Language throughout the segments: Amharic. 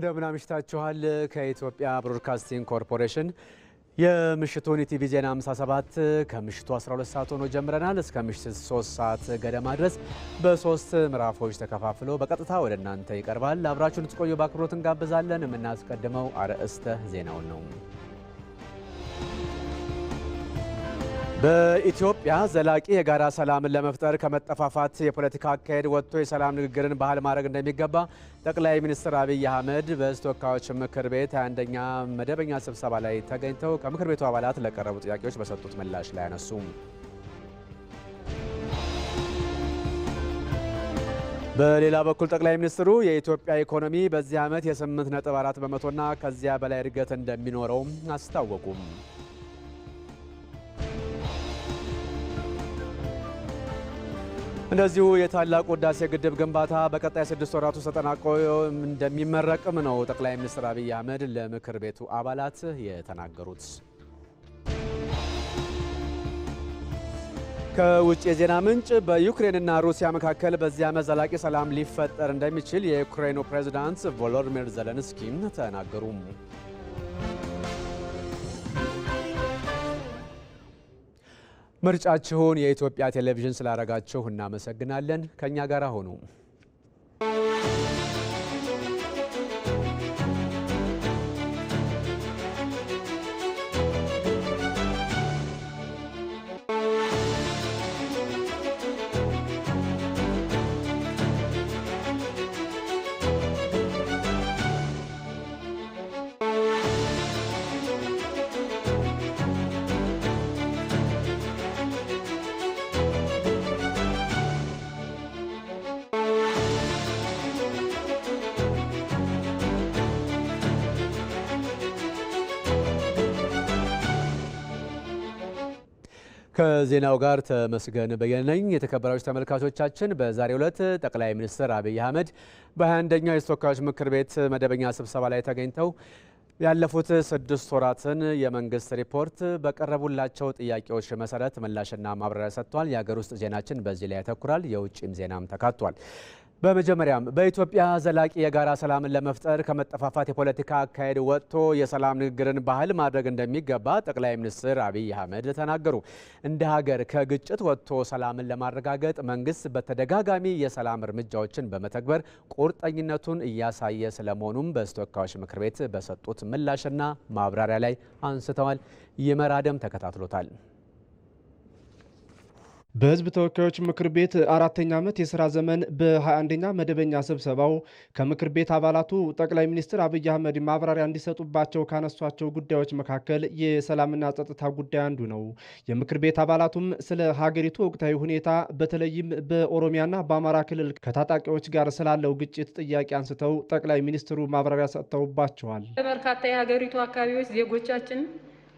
እንደምን አምሽታችኋል። ከኢትዮጵያ ብሮድካስቲንግ ኮርፖሬሽን የምሽቱን ኢቲቪ ዜና 57 ከምሽቱ 12 ሰዓት ሆኖ ጀምረናል። እስከ ምሽቱ 3 ሰዓት ገደማ ድረስ በ3 ምዕራፎች ተከፋፍሎ በቀጥታ ወደ እናንተ ይቀርባል። አብራችሁን ትቆዩ በአክብሮት እንጋብዛለን። የምናስቀድመው አርዕስተ ዜናውን ነው። በኢትዮጵያ ዘላቂ የጋራ ሰላምን ለመፍጠር ከመጠፋፋት የፖለቲካ አካሄድ ወጥቶ የሰላም ንግግርን ባህል ማድረግ እንደሚገባ ጠቅላይ ሚኒስትር አብይ አህመድ በሕዝብ ተወካዮች ምክር ቤት 21ኛ መደበኛ ስብሰባ ላይ ተገኝተው ከምክር ቤቱ አባላት ለቀረቡ ጥያቄዎች በሰጡት ምላሽ ላይ አነሱ። በሌላ በኩል ጠቅላይ ሚኒስትሩ የኢትዮጵያ ኢኮኖሚ በዚህ ዓመት የ8.4 በመቶና ከዚያ በላይ እድገት እንደሚኖረው አስታወቁም። እንደዚሁ የታላቁ ህዳሴ ግድብ ግንባታ በቀጣይ 6 ወራት ውስጥ ተጠናቆ እንደሚመረቅም ነው ጠቅላይ ሚኒስትር አብይ አህመድ ለምክር ቤቱ አባላት የተናገሩት። ከውጭ የዜና ምንጭ በዩክሬንና ሩሲያ መካከል በዚህ ዓመት ዘላቂ ሰላም ሊፈጠር እንደሚችል የዩክሬኑ ፕሬዝዳንት ቮሎዲሚር ዜሌንስኪ ተናገሩ። ምርጫችሁን የኢትዮጵያ ቴሌቪዥን ስላደረጋችሁ እናመሰግናለን። ከኛ ጋር ሆኑ። ከዜናው ጋር ተመስገን በየነ ነኝ። የተከበራችሁ ተመልካቾቻችን በዛሬው ዕለት ጠቅላይ ሚኒስትር አብይ አህመድ በ21ኛው የተወካዮች ምክር ቤት መደበኛ ስብሰባ ላይ ተገኝተው ያለፉት 6 ወራትን የመንግስት ሪፖርት በቀረቡላቸው ጥያቄዎች መሰረት ምላሽና ማብራሪያ ሰጥቷል። የሀገር ውስጥ ዜናችን በዚህ ላይ ያተኩራል። የውጭም ዜናም ተካቷል። በመጀመሪያም በኢትዮጵያ ዘላቂ የጋራ ሰላምን ለመፍጠር ከመጠፋፋት የፖለቲካ አካሄድ ወጥቶ የሰላም ንግግርን ባህል ማድረግ እንደሚገባ ጠቅላይ ሚኒስትር አብይ አህመድ ተናገሩ። እንደ ሀገር ከግጭት ወጥቶ ሰላምን ለማረጋገጥ መንግስት በተደጋጋሚ የሰላም እርምጃዎችን በመተግበር ቁርጠኝነቱን እያሳየ ስለመሆኑም በተወካዮች ምክር ቤት በሰጡት ምላሽና ማብራሪያ ላይ አንስተዋል። ይመራደም ተከታትሎታል። በሕዝብ ተወካዮች ምክር ቤት 4ኛ ዓመት የሥራ ዘመን በ21ኛ መደበኛ ስብሰባው ከምክር ቤት አባላቱ ጠቅላይ ሚኒስትር አብይ አህመድ ማብራሪያ እንዲሰጡባቸው ካነሷቸው ጉዳዮች መካከል የሰላምና ጸጥታ ጉዳይ አንዱ ነው። የምክር ቤት አባላቱም ስለ ሀገሪቱ ወቅታዊ ሁኔታ በተለይም በኦሮሚያና በአማራ ክልል ከታጣቂዎች ጋር ስላለው ግጭት ጥያቄ አንስተው ጠቅላይ ሚኒስትሩ ማብራሪያ ሰጥተውባቸዋል። በርካታ የሀገሪቱ አካባቢዎች ዜጎቻችን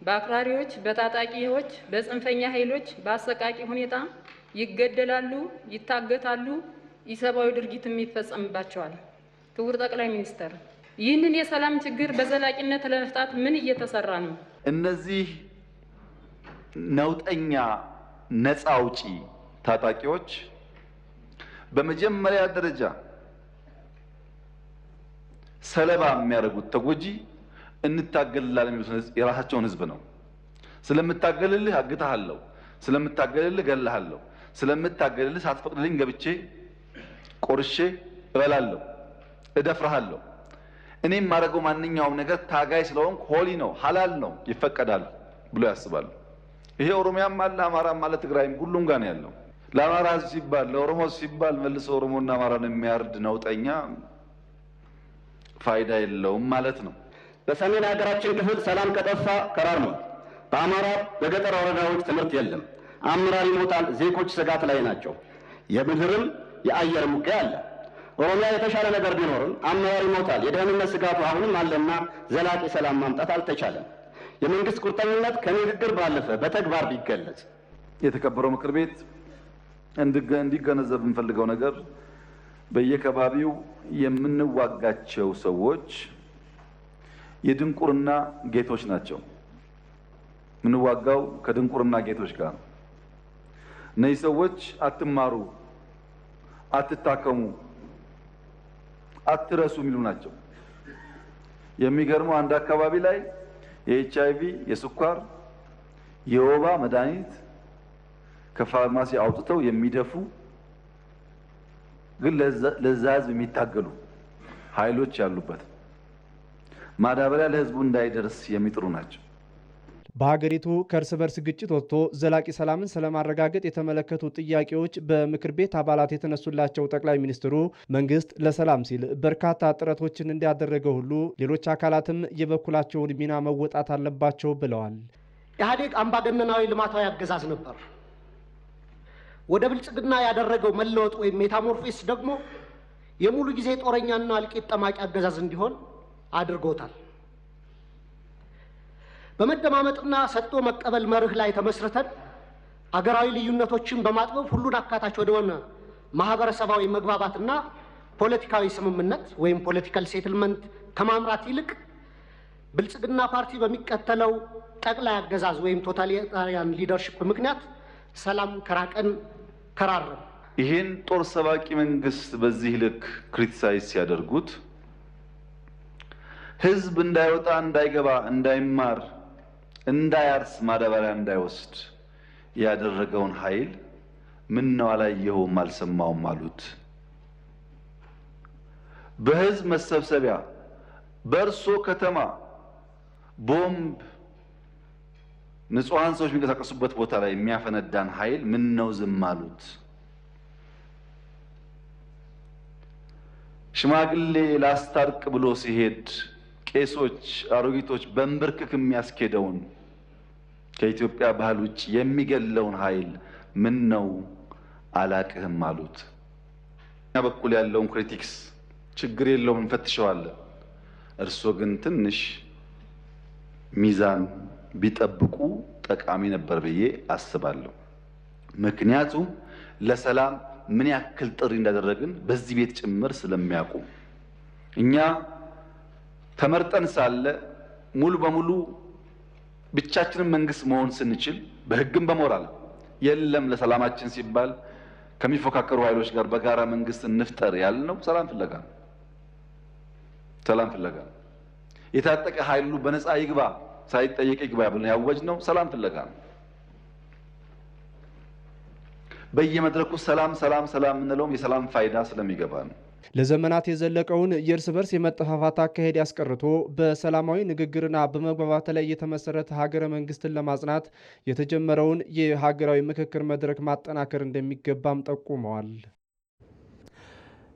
በአክራሪዎች፣ በታጣቂዎች፣ በጽንፈኛ ኃይሎች በአሰቃቂ ሁኔታ ይገደላሉ፣ ይታገታሉ፣ ኢሰብአዊ ድርጊትም ይፈጸምባቸዋል። ክቡር ጠቅላይ ሚኒስትር፣ ይህንን የሰላም ችግር በዘላቂነት ለመፍታት ምን እየተሰራ ነው? እነዚህ ነውጠኛ ነፃ አውጪ ታጣቂዎች በመጀመሪያ ደረጃ ሰለባ የሚያደርጉት ተጎጂ እንታገልላለን የሚሉት የራሳቸውን ህዝብ ነው። ስለምታገልልህ አግታለሁ፣ ስለምታገልልህ ገላሃለሁ፣ ስለምታገልልህ ሳትፈቅድልኝ ገብቼ ቆርሼ እበላለሁ፣ እደፍርሃለሁ። እኔም ማድረገው ማንኛውም ነገር ታጋይ ስለሆንኩ ሆሊ ነው፣ ሐላል ነው፣ ይፈቀዳል ብሎ ያስባሉ። ይሄ ኦሮሚያም አለ፣ አማራም አለ፣ ትግራይም ሁሉም ጋር ነው ያለው። ለአማራ ህዝብ ሲባል ለኦሮሞ ሲባል መልሶ ኦሮሞና አማራን የሚያርድ ነውጠኛ ፋይዳ የለውም ማለት ነው። በሰሜን ሀገራችን ክፍል ሰላም ከጠፋ ከራርሟል። በአማራ በገጠር ወረዳዎች ትምህርት የለም፣ አመራር ይሞታል፣ ዜጎች ስጋት ላይ ናቸው። የምድርም የአየርም ውጊያ አለ። ኦሮሚያ የተሻለ ነገር ቢኖርም አመራር ይሞታል፣ የደህንነት ስጋቱ አሁንም አለና ዘላቂ ሰላም ማምጣት አልተቻለም። የመንግስት ቁርጠኝነት ከንግግር ባለፈ በተግባር ቢገለጽ። የተከበረው ምክር ቤት እንዲገነዘብ የምንፈልገው ነገር በየከባቢው የምንዋጋቸው ሰዎች የድንቁርና ጌቶች ናቸው። ምንዋጋው ከድንቁርና ጌቶች ጋር። እነዚህ ሰዎች አትማሩ፣ አትታከሙ፣ አትረሱ የሚሉ ናቸው። የሚገርመው አንድ አካባቢ ላይ የኤችአይቪ፣ የስኳር፣ የወባ መድኃኒት ከፋርማሲ አውጥተው የሚደፉ ግን ለዛ ህዝብ የሚታገሉ ኃይሎች ያሉበት ማዳበሪያ ለህዝቡ እንዳይደርስ የሚጥሩ ናቸው። በሀገሪቱ ከእርስ በርስ ግጭት ወጥቶ ዘላቂ ሰላምን ስለማረጋገጥ የተመለከቱ ጥያቄዎች በምክር ቤት አባላት የተነሱላቸው ጠቅላይ ሚኒስትሩ መንግስት ለሰላም ሲል በርካታ ጥረቶችን እንዳደረገ ሁሉ ሌሎች አካላትም የበኩላቸውን ሚና መወጣት አለባቸው ብለዋል። ኢህአዴግ አምባገነናዊ ልማታዊ አገዛዝ ነበር። ወደ ብልጽግና ያደረገው መለወጥ ወይም ሜታሞርፊስ ደግሞ የሙሉ ጊዜ ጦረኛና እልቂት ጠማቂ አገዛዝ እንዲሆን አድርጎታል። በመደማመጥና ሰጥቶ መቀበል መርህ ላይ ተመስርተን አገራዊ ልዩነቶችን በማጥበብ ሁሉን አካታች ወደሆነ ማህበረሰባዊ መግባባትና ፖለቲካዊ ስምምነት ወይም ፖለቲካል ሴትልመንት ከማምራት ይልቅ ብልጽግና ፓርቲ በሚከተለው ጠቅላይ አገዛዝ ወይም ቶታሊታሪያን ሊደርሺፕ ምክንያት ሰላም ከራቀን ከራረም። ይህን ጦር ሰባቂ መንግስት በዚህ ልክ ክሪቲሳይዝ ሲያደርጉት ህዝብ እንዳይወጣ፣ እንዳይገባ፣ እንዳይማር፣ እንዳያርስ፣ ማዳበሪያ እንዳይወስድ ያደረገውን ኃይል ምን ነው አላየኸውም አልሰማውም አሉት። በህዝብ መሰብሰቢያ በእርሶ ከተማ ቦምብ ንጹሃን ሰዎች የሚንቀሳቀሱበት ቦታ ላይ የሚያፈነዳን ኃይል ምን ነው ዝም አሉት? ሽማግሌ ላስታርቅ ብሎ ሲሄድ ቄሶች፣ አሮጊቶች በንብርክክ የሚያስኬደውን ከኢትዮጵያ ባህል ውጭ የሚገለውን ኃይል ምን ነው አላቅህም አሉት። እኛ በኩል ያለውን ክሪቲክስ ችግር የለውም እንፈትሸዋለን። እርሶ ግን ትንሽ ሚዛን ቢጠብቁ ጠቃሚ ነበር ብዬ አስባለሁ። ምክንያቱም ለሰላም ምን ያክል ጥሪ እንዳደረግን በዚህ ቤት ጭምር ስለሚያውቁ እኛ ተመርጠን ሳለ ሙሉ በሙሉ ብቻችንን መንግስት መሆን ስንችል በህግም በሞራል የለም ለሰላማችን ሲባል ከሚፎካከሩ ኃይሎች ጋር በጋራ መንግስት እንፍጠር ያልነው ሰላም ፍለጋ ነው። ሰላም ፍለጋ ነው። የታጠቀ ኃይሉ በነፃ ይግባ ሳይጠየቅ ይግባ ብለን ያወጅነው ሰላም ፍለጋ ነው። በየመድረኩ ሰላም ሰላም ሰላም እንለውም የሰላም ፋይዳ ስለሚገባ ነው። ለዘመናት የዘለቀውን የእርስ በርስ የመጠፋፋት አካሄድ ያስቀርቶ በሰላማዊ ንግግርና በመግባባት ላይ የተመሰረተ ሀገረ መንግስትን ለማጽናት የተጀመረውን የሀገራዊ ምክክር መድረክ ማጠናከር እንደሚገባም ጠቁመዋል።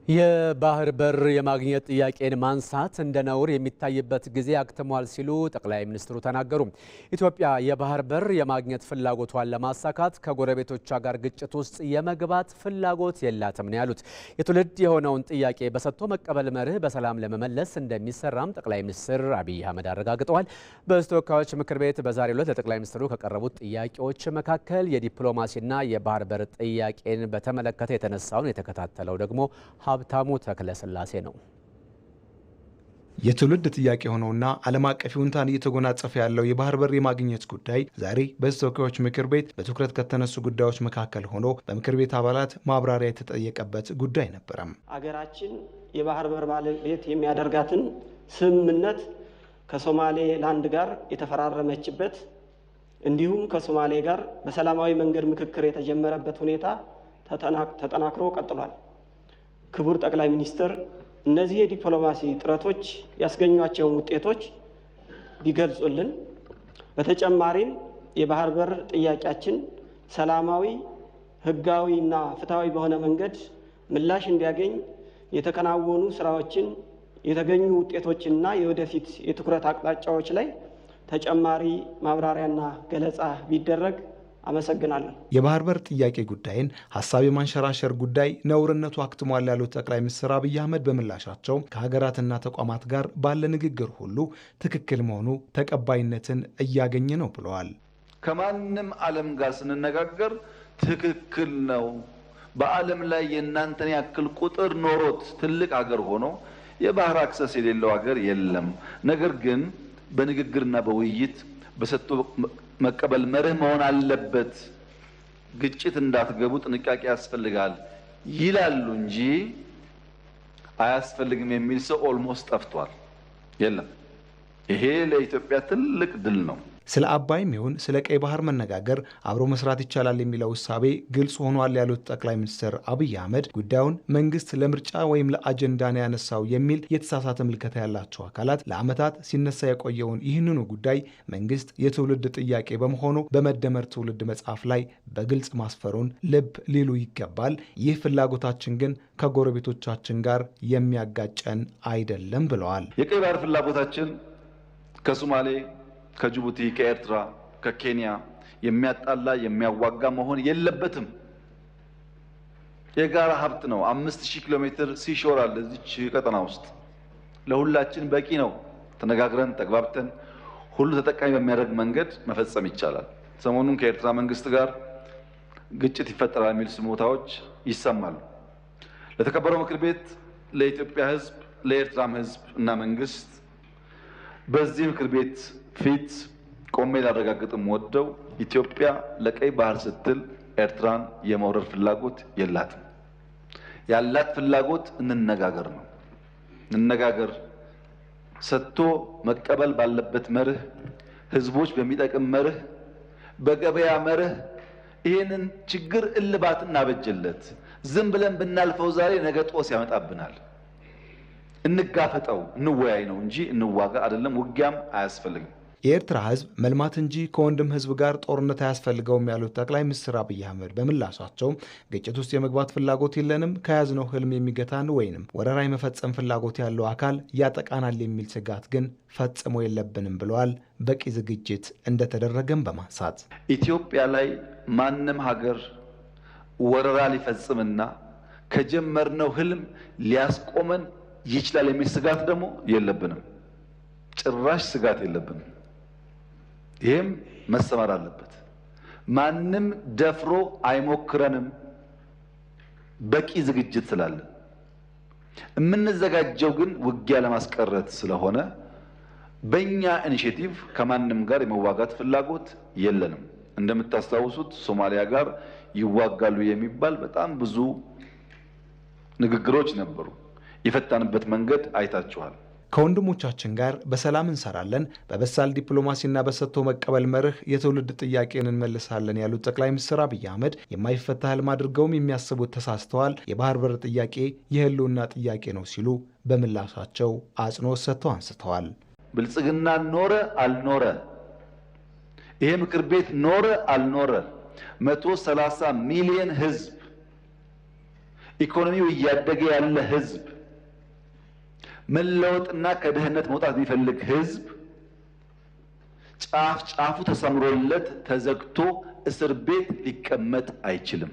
የባህር በር የማግኘት ጥያቄን ማንሳት እንደ ነውር የሚታይበት ጊዜ አክትሟል ሲሉ ጠቅላይ ሚኒስትሩ ተናገሩ። ኢትዮጵያ የባህር በር የማግኘት ፍላጎቷን ለማሳካት ከጎረቤቶቿ ጋር ግጭት ውስጥ የመግባት ፍላጎት የላትም ነው ያሉት። የትውልድ የሆነውን ጥያቄ በሰጥቶ መቀበል መርህ በሰላም ለመመለስ እንደሚሰራም ጠቅላይ ሚኒስትር አብይ አህመድ አረጋግጠዋል። በተወካዮች ምክር ቤት በዛሬው ዕለት ለጠቅላይ ሚኒስትሩ ከቀረቡት ጥያቄዎች መካከል የዲፕሎማሲና የባህር በር ጥያቄን በተመለከተ የተነሳውን የተከታተለው ደግሞ ሀብታሙ ተክለስላሴ ነው። የትውልድ ጥያቄ ሆነውና ዓለም አቀፍ ይሁንታን እየተጎናጸፈ ያለው የባህር በር የማግኘት ጉዳይ ዛሬ በተወካዮች ምክር ቤት በትኩረት ከተነሱ ጉዳዮች መካከል ሆኖ በምክር ቤት አባላት ማብራሪያ የተጠየቀበት ጉዳይ ነበረም። አገራችን የባህር በር ባለቤት የሚያደርጋትን ስምምነት ከሶማሌ ላንድ ጋር የተፈራረመችበት እንዲሁም ከሶማሌ ጋር በሰላማዊ መንገድ ምክክር የተጀመረበት ሁኔታ ተጠናክሮ ቀጥሏል። ክቡር ጠቅላይ ሚኒስትር እነዚህ የዲፕሎማሲ ጥረቶች ያስገኟቸውን ውጤቶች ቢገልጹልን። በተጨማሪም የባህር በር ጥያቄያችን ሰላማዊ፣ ሕጋዊና ፍትሃዊ በሆነ መንገድ ምላሽ እንዲያገኝ የተከናወኑ ስራዎችን፣ የተገኙ ውጤቶችና የወደፊት የትኩረት አቅጣጫዎች ላይ ተጨማሪ ማብራሪያና ገለጻ ቢደረግ አመሰግናለሁ። የባህር በር ጥያቄ ጉዳይን ሀሳብ የማንሸራሸር ጉዳይ ነውርነቱ አክትሟል ያሉት ጠቅላይ ሚኒስትር አብይ አህመድ በምላሻቸው ከሀገራትና ተቋማት ጋር ባለ ንግግር ሁሉ ትክክል መሆኑ ተቀባይነትን እያገኘ ነው ብለዋል። ከማንም ዓለም ጋር ስንነጋገር ትክክል ነው። በዓለም ላይ የእናንተን ያክል ቁጥር ኖሮት ትልቅ ሀገር ሆኖ የባህር አክሰስ የሌለው ሀገር የለም። ነገር ግን በንግግርና በውይይት በሰጥቶ መቀበል መርህ መሆን አለበት። ግጭት እንዳትገቡ ጥንቃቄ ያስፈልጋል ይላሉ እንጂ አያስፈልግም የሚል ሰው ኦልሞስት ጠፍቷል። የለም። ይሄ ለኢትዮጵያ ትልቅ ድል ነው። ስለ አባይም ይሁን ስለ ቀይ ባህር መነጋገር አብሮ መስራት ይቻላል የሚለው እሳቤ ግልጽ ሆኗል ያሉት ጠቅላይ ሚኒስትር አብይ አህመድ ጉዳዩን መንግስት ለምርጫ ወይም ለአጀንዳ ነው ያነሳው የሚል የተሳሳተ ምልከታ ያላቸው አካላት ለዓመታት ሲነሳ የቆየውን ይህንኑ ጉዳይ መንግስት የትውልድ ጥያቄ በመሆኑ በመደመር ትውልድ መጽሐፍ ላይ በግልጽ ማስፈሩን ልብ ሊሉ ይገባል። ይህ ፍላጎታችን ግን ከጎረቤቶቻችን ጋር የሚያጋጨን አይደለም ብለዋል። የቀይ ባህር ፍላጎታችን ከሶማሌ፣ ከጅቡቲ፣ ከኤርትራ፣ ከኬንያ የሚያጣላ የሚያዋጋ መሆን የለበትም። የጋራ ሀብት ነው። 5000 ኪሎ ሜትር ሲሾር አለ እዚች ቀጠና ውስጥ ለሁላችን በቂ ነው። ተነጋግረን ተግባብተን ሁሉ ተጠቃሚ በሚያደርግ መንገድ መፈጸም ይቻላል። ሰሞኑን ከኤርትራ መንግስት ጋር ግጭት ይፈጠራል የሚል ስሞታዎች ይሰማሉ። ለተከበረው ምክር ቤት፣ ለኢትዮጵያ ሕዝብ፣ ለኤርትራም ሕዝብ እና መንግስት በዚህ ምክር ቤት ፊት ቆሜ ላረጋግጥም ወደው ኢትዮጵያ ለቀይ ባህር ስትል ኤርትራን የመውረር ፍላጎት የላትም። ያላት ፍላጎት እንነጋገር ነው። እንነጋገር፣ ሰጥቶ መቀበል ባለበት መርህ፣ ህዝቦች በሚጠቅም መርህ፣ በገበያ መርህ ይህንን ችግር እልባት እናበጀለት። ዝም ብለን ብናልፈው ዛሬ ነገ ጦስ ያመጣብናል። እንጋፈጠው፣ እንወያይ ነው እንጂ እንዋጋ አይደለም። ውጊያም አያስፈልግም። የኤርትራ ህዝብ መልማት እንጂ ከወንድም ህዝብ ጋር ጦርነት አያስፈልገውም ያሉት ጠቅላይ ሚኒስትር አብይ አህመድ በምላሻቸው ግጭት ውስጥ የመግባት ፍላጎት የለንም፣ ከያዝነው ህልም የሚገታን ወይንም ወረራ የመፈጸም ፍላጎት ያለው አካል ያጠቃናል የሚል ስጋት ግን ፈጽሞ የለብንም ብለዋል። በቂ ዝግጅት እንደተደረገም በማንሳት ኢትዮጵያ ላይ ማንም ሀገር ወረራ ሊፈጽምና ከጀመርነው ህልም ሊያስቆመን ይችላል የሚል ስጋት ደግሞ የለብንም። ጭራሽ ስጋት የለብንም። ይህም መሰማር አለበት። ማንም ደፍሮ አይሞክረንም። በቂ ዝግጅት ስላለን የምንዘጋጀው ግን ውጊያ ለማስቀረት ስለሆነ በእኛ ኢኒሼቲቭ ከማንም ጋር የመዋጋት ፍላጎት የለንም። እንደምታስታውሱት ሶማሊያ ጋር ይዋጋሉ የሚባል በጣም ብዙ ንግግሮች ነበሩ። የፈታንበት መንገድ አይታችኋል። ከወንድሞቻችን ጋር በሰላም እንሰራለን፣ በበሳል ዲፕሎማሲና በሰጥቶ መቀበል መርህ የትውልድ ጥያቄን እንመልሳለን ያሉት ጠቅላይ ሚኒስትር አብይ አህመድ የማይፈታ ህልም አድርገውም የሚያስቡት ተሳስተዋል፣ የባህር በር ጥያቄ የህልውና ጥያቄ ነው ሲሉ በምላሻቸው አጽንኦት ሰጥተው አንስተዋል። ብልጽግና ኖረ አልኖረ፣ ይሄ ምክር ቤት ኖረ አልኖረ 130 ሚሊዮን ህዝብ፣ ኢኮኖሚው እያደገ ያለ ህዝብ፣ መለወጥና ከድህነት መውጣት የሚፈልግ ህዝብ ጫፍ ጫፉ ተሰምሮለት ተዘግቶ እስር ቤት ሊቀመጥ አይችልም።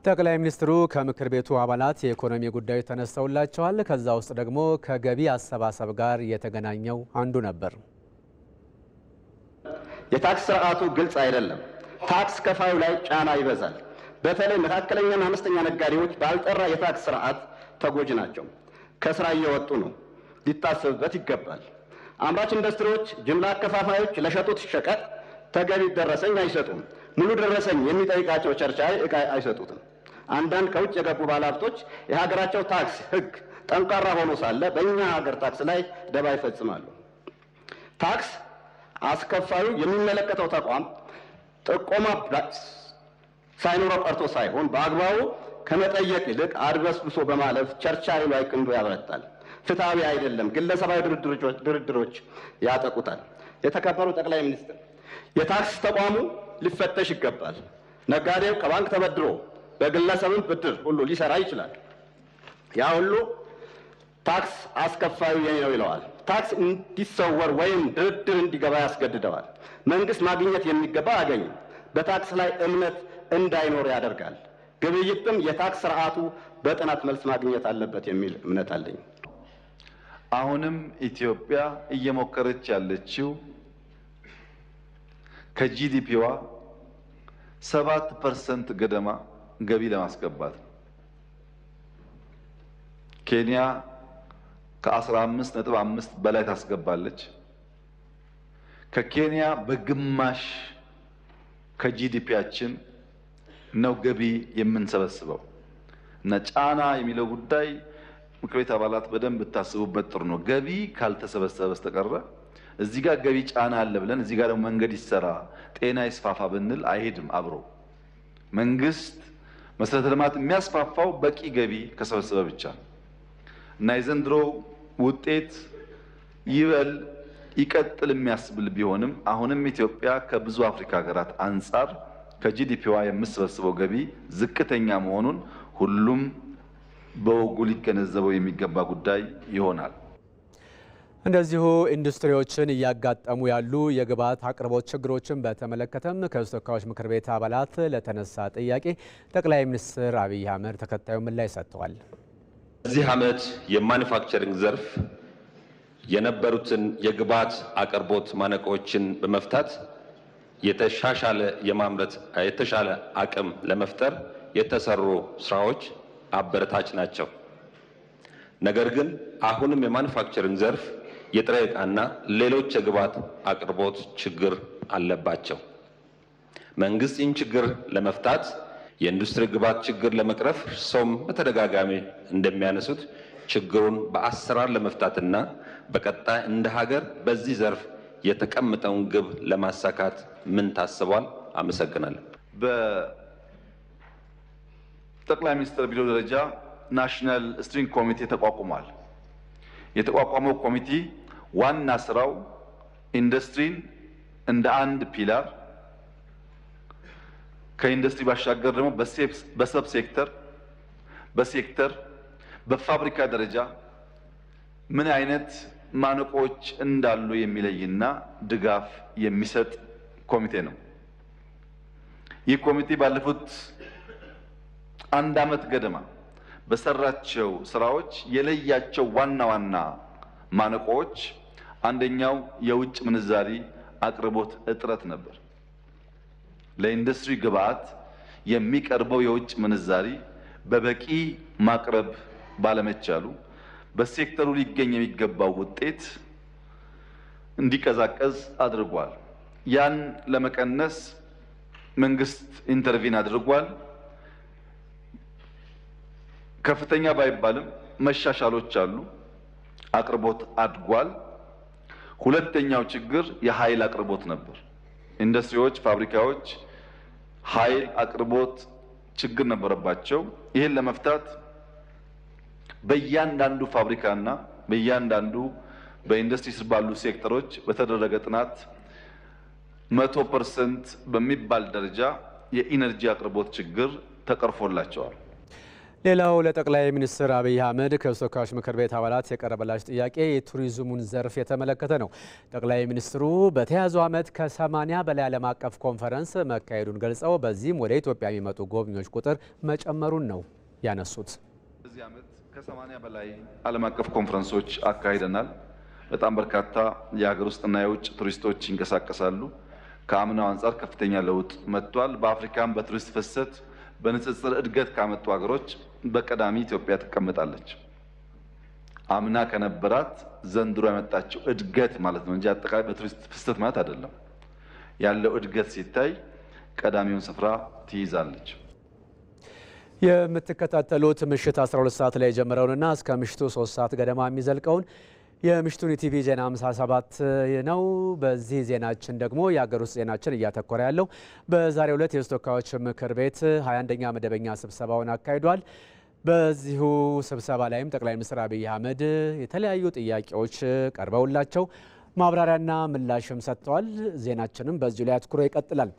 ጠቅላይ ሚኒስትሩ ከምክር ቤቱ አባላት የኢኮኖሚ ጉዳዮች ተነስተውላቸዋል። ከዛ ውስጥ ደግሞ ከገቢ አሰባሰብ ጋር የተገናኘው አንዱ ነበር። የታክስ ስርዓቱ ግልጽ አይደለም። ታክስ ከፋዩ ላይ ጫና ይበዛል። በተለይ መካከለኛና አነስተኛ ነጋዴዎች ባልጠራ የታክስ ስርዓት ተጎጂ ናቸው። ከስራ እየወጡ ነው። ሊታሰብበት ይገባል። አምራች ኢንዱስትሪዎች፣ ጅምላ አከፋፋዮች ለሸጡት ሸቀጥ ተገቢ ደረሰኝ አይሰጡም። ሙሉ ደረሰኝ የሚጠይቃቸው ቸርቻሪ ዕቃ አይሰጡትም። አንዳንድ ከውጭ የገቡ ባለሀብቶች የሀገራቸው ታክስ ሕግ ጠንካራ ሆኖ ሳለ በእኛ ሀገር ታክስ ላይ ደባ ይፈጽማሉ። ታክስ አስከፋዩ የሚመለከተው ተቋም ጥቆማ ሳይኖረው ቀርቶ ሳይሆን በአግባቡ ከመጠየቅ ይልቅ አድበስብሶ በማለፍ ቸርቻሪ ላይ ክንዱ ያበረታል። ፍትሐዊ አይደለም። ግለሰባዊ ድርድሮች ያጠቁታል። የተከበሩ ጠቅላይ ሚኒስትር፣ የታክስ ተቋሙ ሊፈተሽ ይገባል። ነጋዴው ከባንክ ተበድሮ በግለሰብም ብድር ሁሉ ሊሰራ ይችላል። ያ ሁሉ ታክስ አስከፋዩ የኔ ነው ይለዋል። ታክስ እንዲሰወር ወይም ድርድር እንዲገባ ያስገድደዋል። መንግስት ማግኘት የሚገባ አያገኝም። በታክስ ላይ እምነት እንዳይኖር ያደርጋል። ግብይትም የታክስ ስርዓቱ በጥናት መልስ ማግኘት አለበት የሚል እምነት አለኝ። አሁንም ኢትዮጵያ እየሞከረች ያለችው ከጂዲፒዋ 7% ገደማ ገቢ ለማስገባት ነው። ኬንያ ከ15.5 በላይ ታስገባለች። ከኬንያ በግማሽ ከጂዲፒያችን ነው ገቢ የምንሰበስበው። እና ጫና የሚለው ጉዳይ ምክር ቤት አባላት በደንብ ብታስቡበት ጥሩ ነው። ገቢ ካልተሰበሰበ በስተቀረ እዚህ ጋር ገቢ ጫና አለ ብለን እዚህ ጋር ደግሞ መንገድ ይሰራ፣ ጤና ይስፋፋ ብንል አይሄድም አብሮ። መንግስት መሰረተ ልማት የሚያስፋፋው በቂ ገቢ ከሰበሰበ ብቻ ነው እና የዘንድሮ ውጤት ይበል ይቀጥል የሚያስብል ቢሆንም አሁንም ኢትዮጵያ ከብዙ አፍሪካ ሀገራት አንጻር ከጂዲፒዋ የምትሰበስበው ገቢ ዝቅተኛ መሆኑን ሁሉም በወጉ ሊገነዘበው የሚገባ ጉዳይ ይሆናል። እንደዚሁ ኢንዱስትሪዎችን እያጋጠሙ ያሉ የግብዓት አቅርቦት ችግሮችን በተመለከተም ከሕዝብ ተወካዮች ምክር ቤት አባላት ለተነሳ ጥያቄ ጠቅላይ ሚኒስትር አብይ አህመድ ተከታዩ ምላሽ ሰጥተዋል። በዚህ ዓመት የማኑፋክቸሪንግ ዘርፍ የነበሩትን የግብዓት አቅርቦት ማነቆችን በመፍታት የተሻሻለ የማምረት የተሻለ አቅም ለመፍጠር የተሰሩ ስራዎች አበረታች ናቸው። ነገር ግን አሁንም የማኑፋክቸሪንግ ዘርፍ የጥሬ ዕቃና ሌሎች የግብዓት አቅርቦት ችግር አለባቸው። መንግስት ይህን ችግር ለመፍታት የኢንዱስትሪ ግብዓት ችግር ለመቅረፍ እርሶም በተደጋጋሚ እንደሚያነሱት ችግሩን በአሰራር ለመፍታትና በቀጣይ እንደ ሀገር በዚህ ዘርፍ የተቀመጠውን ግብ ለማሳካት ምን ታስቧል? አመሰግናለሁ። በጠቅላይ ሚኒስትር ቢሮ ደረጃ ናሽናል ስትሪንግ ኮሚቴ ተቋቁሟል። የተቋቋመው ኮሚቴ ዋና ስራው ኢንዱስትሪን እንደ አንድ ፒላር ከኢንዱስትሪ ባሻገር ደግሞ በሰብ ሴክተር በሴክተር በፋብሪካ ደረጃ ምን አይነት ማነቆች እንዳሉ የሚለይና ድጋፍ የሚሰጥ ኮሚቴ ነው። ይህ ኮሚቴ ባለፉት አንድ ዓመት ገደማ በሰራቸው ስራዎች የለያቸው ዋና ዋና ማነቆች አንደኛው የውጭ ምንዛሪ አቅርቦት እጥረት ነበር። ለኢንዱስትሪ ግብዓት የሚቀርበው የውጭ ምንዛሪ በበቂ ማቅረብ ባለመቻሉ በሴክተሩ ሊገኝ የሚገባው ውጤት እንዲቀዛቀዝ አድርጓል። ያን ለመቀነስ መንግስት ኢንተርቪን አድርጓል። ከፍተኛ ባይባልም መሻሻሎች አሉ። አቅርቦት አድጓል። ሁለተኛው ችግር የኃይል አቅርቦት ነበር። ኢንዱስትሪዎች፣ ፋብሪካዎች ኃይል አቅርቦት ችግር ነበረባቸው። ይህን ለመፍታት በእያንዳንዱ ፋብሪካና በእያንዳንዱ በኢንዱስትሪ ስር ባሉ ሴክተሮች በተደረገ ጥናት 100% በሚባል ደረጃ የኢነርጂ አቅርቦት ችግር ተቀርፎላቸዋል። ሌላው ለጠቅላይ ሚኒስትር አብይ አህመድ ከሕዝብ ተወካዮች ምክር ቤት አባላት የቀረበላቸው ጥያቄ የቱሪዝሙን ዘርፍ የተመለከተ ነው። ጠቅላይ ሚኒስትሩ በተያዘው ዓመት ከ80 በላይ ዓለም አቀፍ ኮንፈረንስ መካሄዱን ገልጸው በዚህም ወደ ኢትዮጵያ የሚመጡ ጎብኚዎች ቁጥር መጨመሩን ነው ያነሱት። በዚህ ዓመት ከ80 በላይ ዓለም አቀፍ ኮንፈረንሶች አካሂደናል። በጣም በርካታ የሀገር ውስጥና የውጭ ቱሪስቶች ይንቀሳቀሳሉ። ከአምናው አንጻር ከፍተኛ ለውጥ መጥቷል። በአፍሪካም በቱሪስት ፍሰት በንጽጽር እድገት ካመጡ ሀገሮች በቀዳሚ ኢትዮጵያ ትቀመጣለች። አምና ከነበራት ዘንድሮ ያመጣችው እድገት ማለት ነው እንጂ አጠቃላይ በቱሪስት ፍሰት ማለት አይደለም። ያለው እድገት ሲታይ ቀዳሚውን ስፍራ ትይዛለች። የምትከታተሉት ምሽት 12 ሰዓት ላይ የጀመረውንና እስከ ምሽቱ 3 ሰዓት ገደማ የሚዘልቀውን የምሽቱን ኢቲቪ ዜና 57 ነው። በዚህ ዜናችን ደግሞ የሀገር ውስጥ ዜናችን እያተኮረ ያለው በዛሬው ዕለት የሕዝብ ተወካዮች ምክር ቤት 21ኛ መደበኛ ስብሰባውን አካሂዷል። በዚሁ ስብሰባ ላይም ጠቅላይ ሚኒስትር አብይ አህመድ የተለያዩ ጥያቄዎች ቀርበውላቸው ማብራሪያና ምላሽም ሰጥተዋል። ዜናችንም በዚሁ ላይ አትኩሮ ይቀጥላል።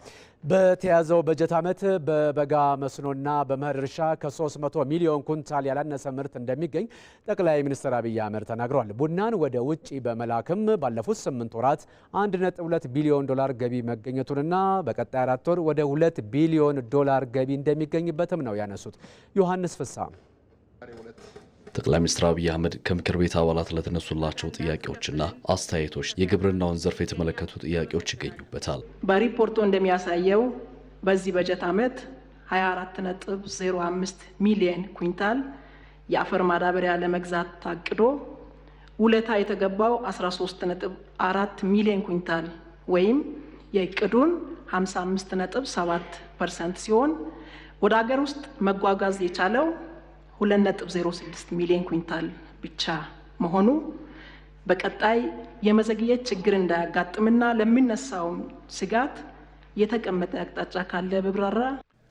በተያዘው በጀት ዓመት በበጋ መስኖና በመኸር እርሻ ከ300 ሚሊዮን ኩንታል ያላነሰ ምርት እንደሚገኝ ጠቅላይ ሚኒስትር አብይ አህመድ ተናግረዋል። ቡናን ወደ ውጭ በመላክም ባለፉት 8 ወራት 1.2 ቢሊዮን ዶላር ገቢ መገኘቱንና በቀጣይ 4 ወር ወደ 2 ቢሊዮን ዶላር ገቢ እንደሚገኝበትም ነው ያነሱት። ዮሐንስ ፍሳ ጠቅላይ ሚኒስትር አብይ አህመድ ከምክር ቤት አባላት ለተነሱላቸው ጥያቄዎችና አስተያየቶች የግብርናውን ዘርፍ የተመለከቱ ጥያቄዎች ይገኙበታል። በሪፖርቱ እንደሚያሳየው በዚህ በጀት ዓመት 24.05 ሚሊዮን ኩንታል የአፈር ማዳበሪያ ለመግዛት ታቅዶ ውለታ የተገባው 13.4 ሚሊዮን ኩንታል ወይም የእቅዱን 55.7% ሲሆን ወደ ሀገር ውስጥ መጓጓዝ የቻለው 2.06 ሚሊዮን ኩንታል ብቻ መሆኑ በቀጣይ የመዘግየት ችግር እንዳያጋጥምና ለሚነሳው ስጋት የተቀመጠ አቅጣጫ ካለ በብራራ።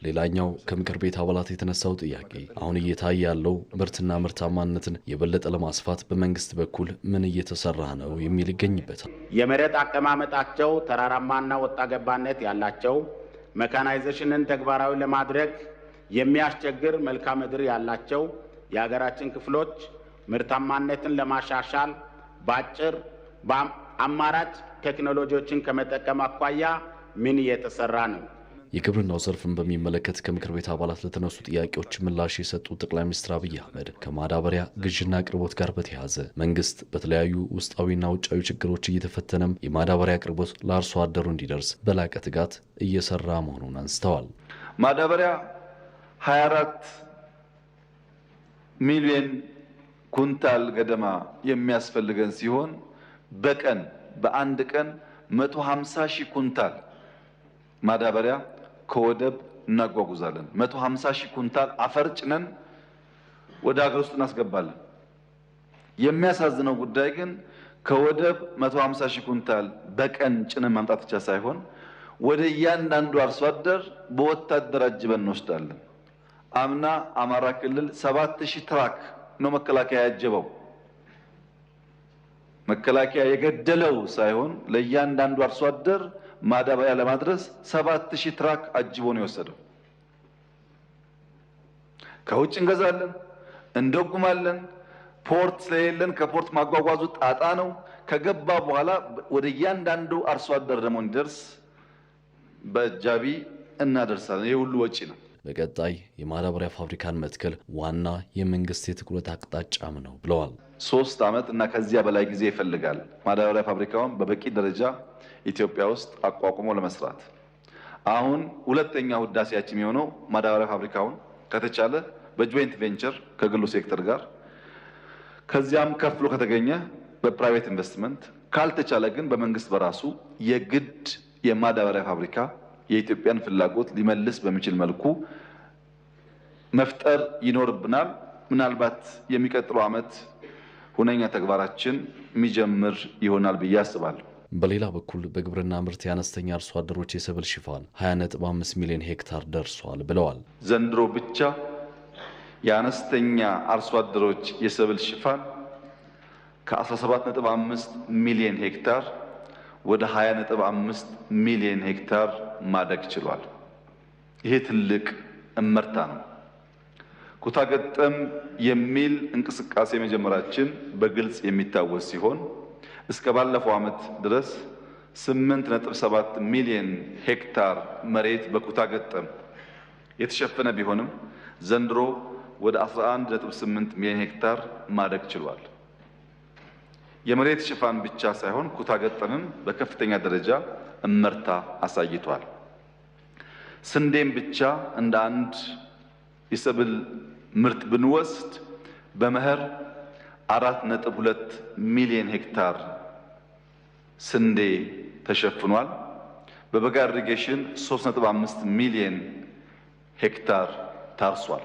ሌላኛው ከምክር ቤት አባላት የተነሳው ጥያቄ አሁን እየታየ ያለው ምርትና ምርታማነትን የበለጠ ለማስፋት በመንግስት በኩል ምን እየተሰራ ነው የሚል ይገኝበታል። የመሬት አቀማመጣቸው ተራራማና ወጣ ገባነት ያላቸው መካናይዜሽንን ተግባራዊ ለማድረግ የሚያስቸግር መልክዓ ምድር ያላቸው የሀገራችን ክፍሎች ምርታማነትን ለማሻሻል በአጭር አማራጭ ቴክኖሎጂዎችን ከመጠቀም አኳያ ምን እየተሰራ ነው? የግብርናው ዘርፍን በሚመለከት ከምክር ቤት አባላት ለተነሱ ጥያቄዎች ምላሽ የሰጡት ጠቅላይ ሚኒስትር አብይ አህመድ ከማዳበሪያ ግዥና አቅርቦት ጋር በተያያዘ መንግስት በተለያዩ ውስጣዊና ውጫዊ ችግሮች እየተፈተነም የማዳበሪያ አቅርቦት ለአርሶ አደሩ እንዲደርስ በላቀ ትጋት እየሰራ መሆኑን አንስተዋል። ማዳበሪያ 24 ሚሊዮን ኩንታል ገደማ የሚያስፈልገን ሲሆን በቀን በአንድ ቀን 150 ሺህ ኩንታል ማዳበሪያ ከወደብ እናጓጉዛለን። 150 ሺህ ኩንታል አፈር ጭነን ወደ ሀገር ውስጥ እናስገባለን። የሚያሳዝነው ጉዳይ ግን ከወደብ 150 ሺህ ኩንታል በቀን ጭነን ማምጣት ብቻ ሳይሆን ወደ እያንዳንዱ አርሶ አደር በወታደር አጅበን እንወስዳለን። አምና አማራ ክልል 7000 ትራክ ነው መከላከያ ያጀበው። መከላከያ የገደለው ሳይሆን ለእያንዳንዱ አርሶ አደር ማዳበሪያ ለማድረስ 7000 ትራክ አጅቦ ነው የወሰደው። ከውጭ እንገዛለን፣ እንደጉማለን። ፖርት ስለሌለን ከፖርት ማጓጓዙ ጣጣ ነው። ከገባ በኋላ ወደ እያንዳንዱ አርሶ አደር ደግሞ እንዲደርስ በአጃቢ እናደርሳለን። ይህ ሁሉ ወጪ ነው። በቀጣይ የማዳበሪያ ፋብሪካን መትከል ዋና የመንግስት የትኩረት አቅጣጫም ነው ብለዋል። 3 ዓመት እና ከዚያ በላይ ጊዜ ይፈልጋል ማዳበሪያ ፋብሪካውን በበቂ ደረጃ ኢትዮጵያ ውስጥ አቋቁሞ ለመስራት። አሁን ሁለተኛው ህዳሴያችን የሚሆነው ማዳበሪያ ፋብሪካውን ከተቻለ በጆይንት ቬንቸር ከግሉ ሴክተር ጋር ከዚያም ከፍሎ ከተገኘ በፕራይቬት ኢንቨስትመንት ካልተቻለ ግን በመንግስት በራሱ የግድ የማዳበሪያ ፋብሪካ የኢትዮጵያን ፍላጎት ሊመልስ በሚችል መልኩ መፍጠር ይኖርብናል። ምናልባት የሚቀጥለው ዓመት ሁነኛ ተግባራችን የሚጀምር ይሆናል ብዬ አስባለሁ። በሌላ በኩል በግብርና ምርት የአነስተኛ አርሶ አደሮች የሰብል ሽፋን 20.5 ሚሊዮን ሄክታር ደርሷል ብለዋል። ዘንድሮ ብቻ የአነስተኛ አርሶ አደሮች የሰብል ሽፋን ከ17.5 ሚሊዮን ሄክታር ወደ 20.5 ሚሊዮን ሄክታር ማደግ ችሏል። ይሄ ትልቅ እመርታ ነው። ኩታ ገጠም የሚል እንቅስቃሴ መጀመራችን በግልጽ የሚታወስ ሲሆን እስከ ባለፈው ዓመት ድረስ 8.7 ሚሊዮን ሄክታር መሬት በኩታ ገጠም የተሸፈነ ቢሆንም ዘንድሮ ወደ 11.8 ሚሊዮን ሄክታር ማደግ ችሏል። የመሬት ሽፋን ብቻ ሳይሆን ኩታ ገጠምም በከፍተኛ ደረጃ እመርታ አሳይቷል። ስንዴም ብቻ እንደ አንድ የሰብል ምርት ብንወስድ በመኸር 4.2 ሚሊዮን ሄክታር ስንዴ ተሸፍኗል። በበጋ ኢሪጌሽን 3.5 ሚሊዮን ሄክታር ታርሷል።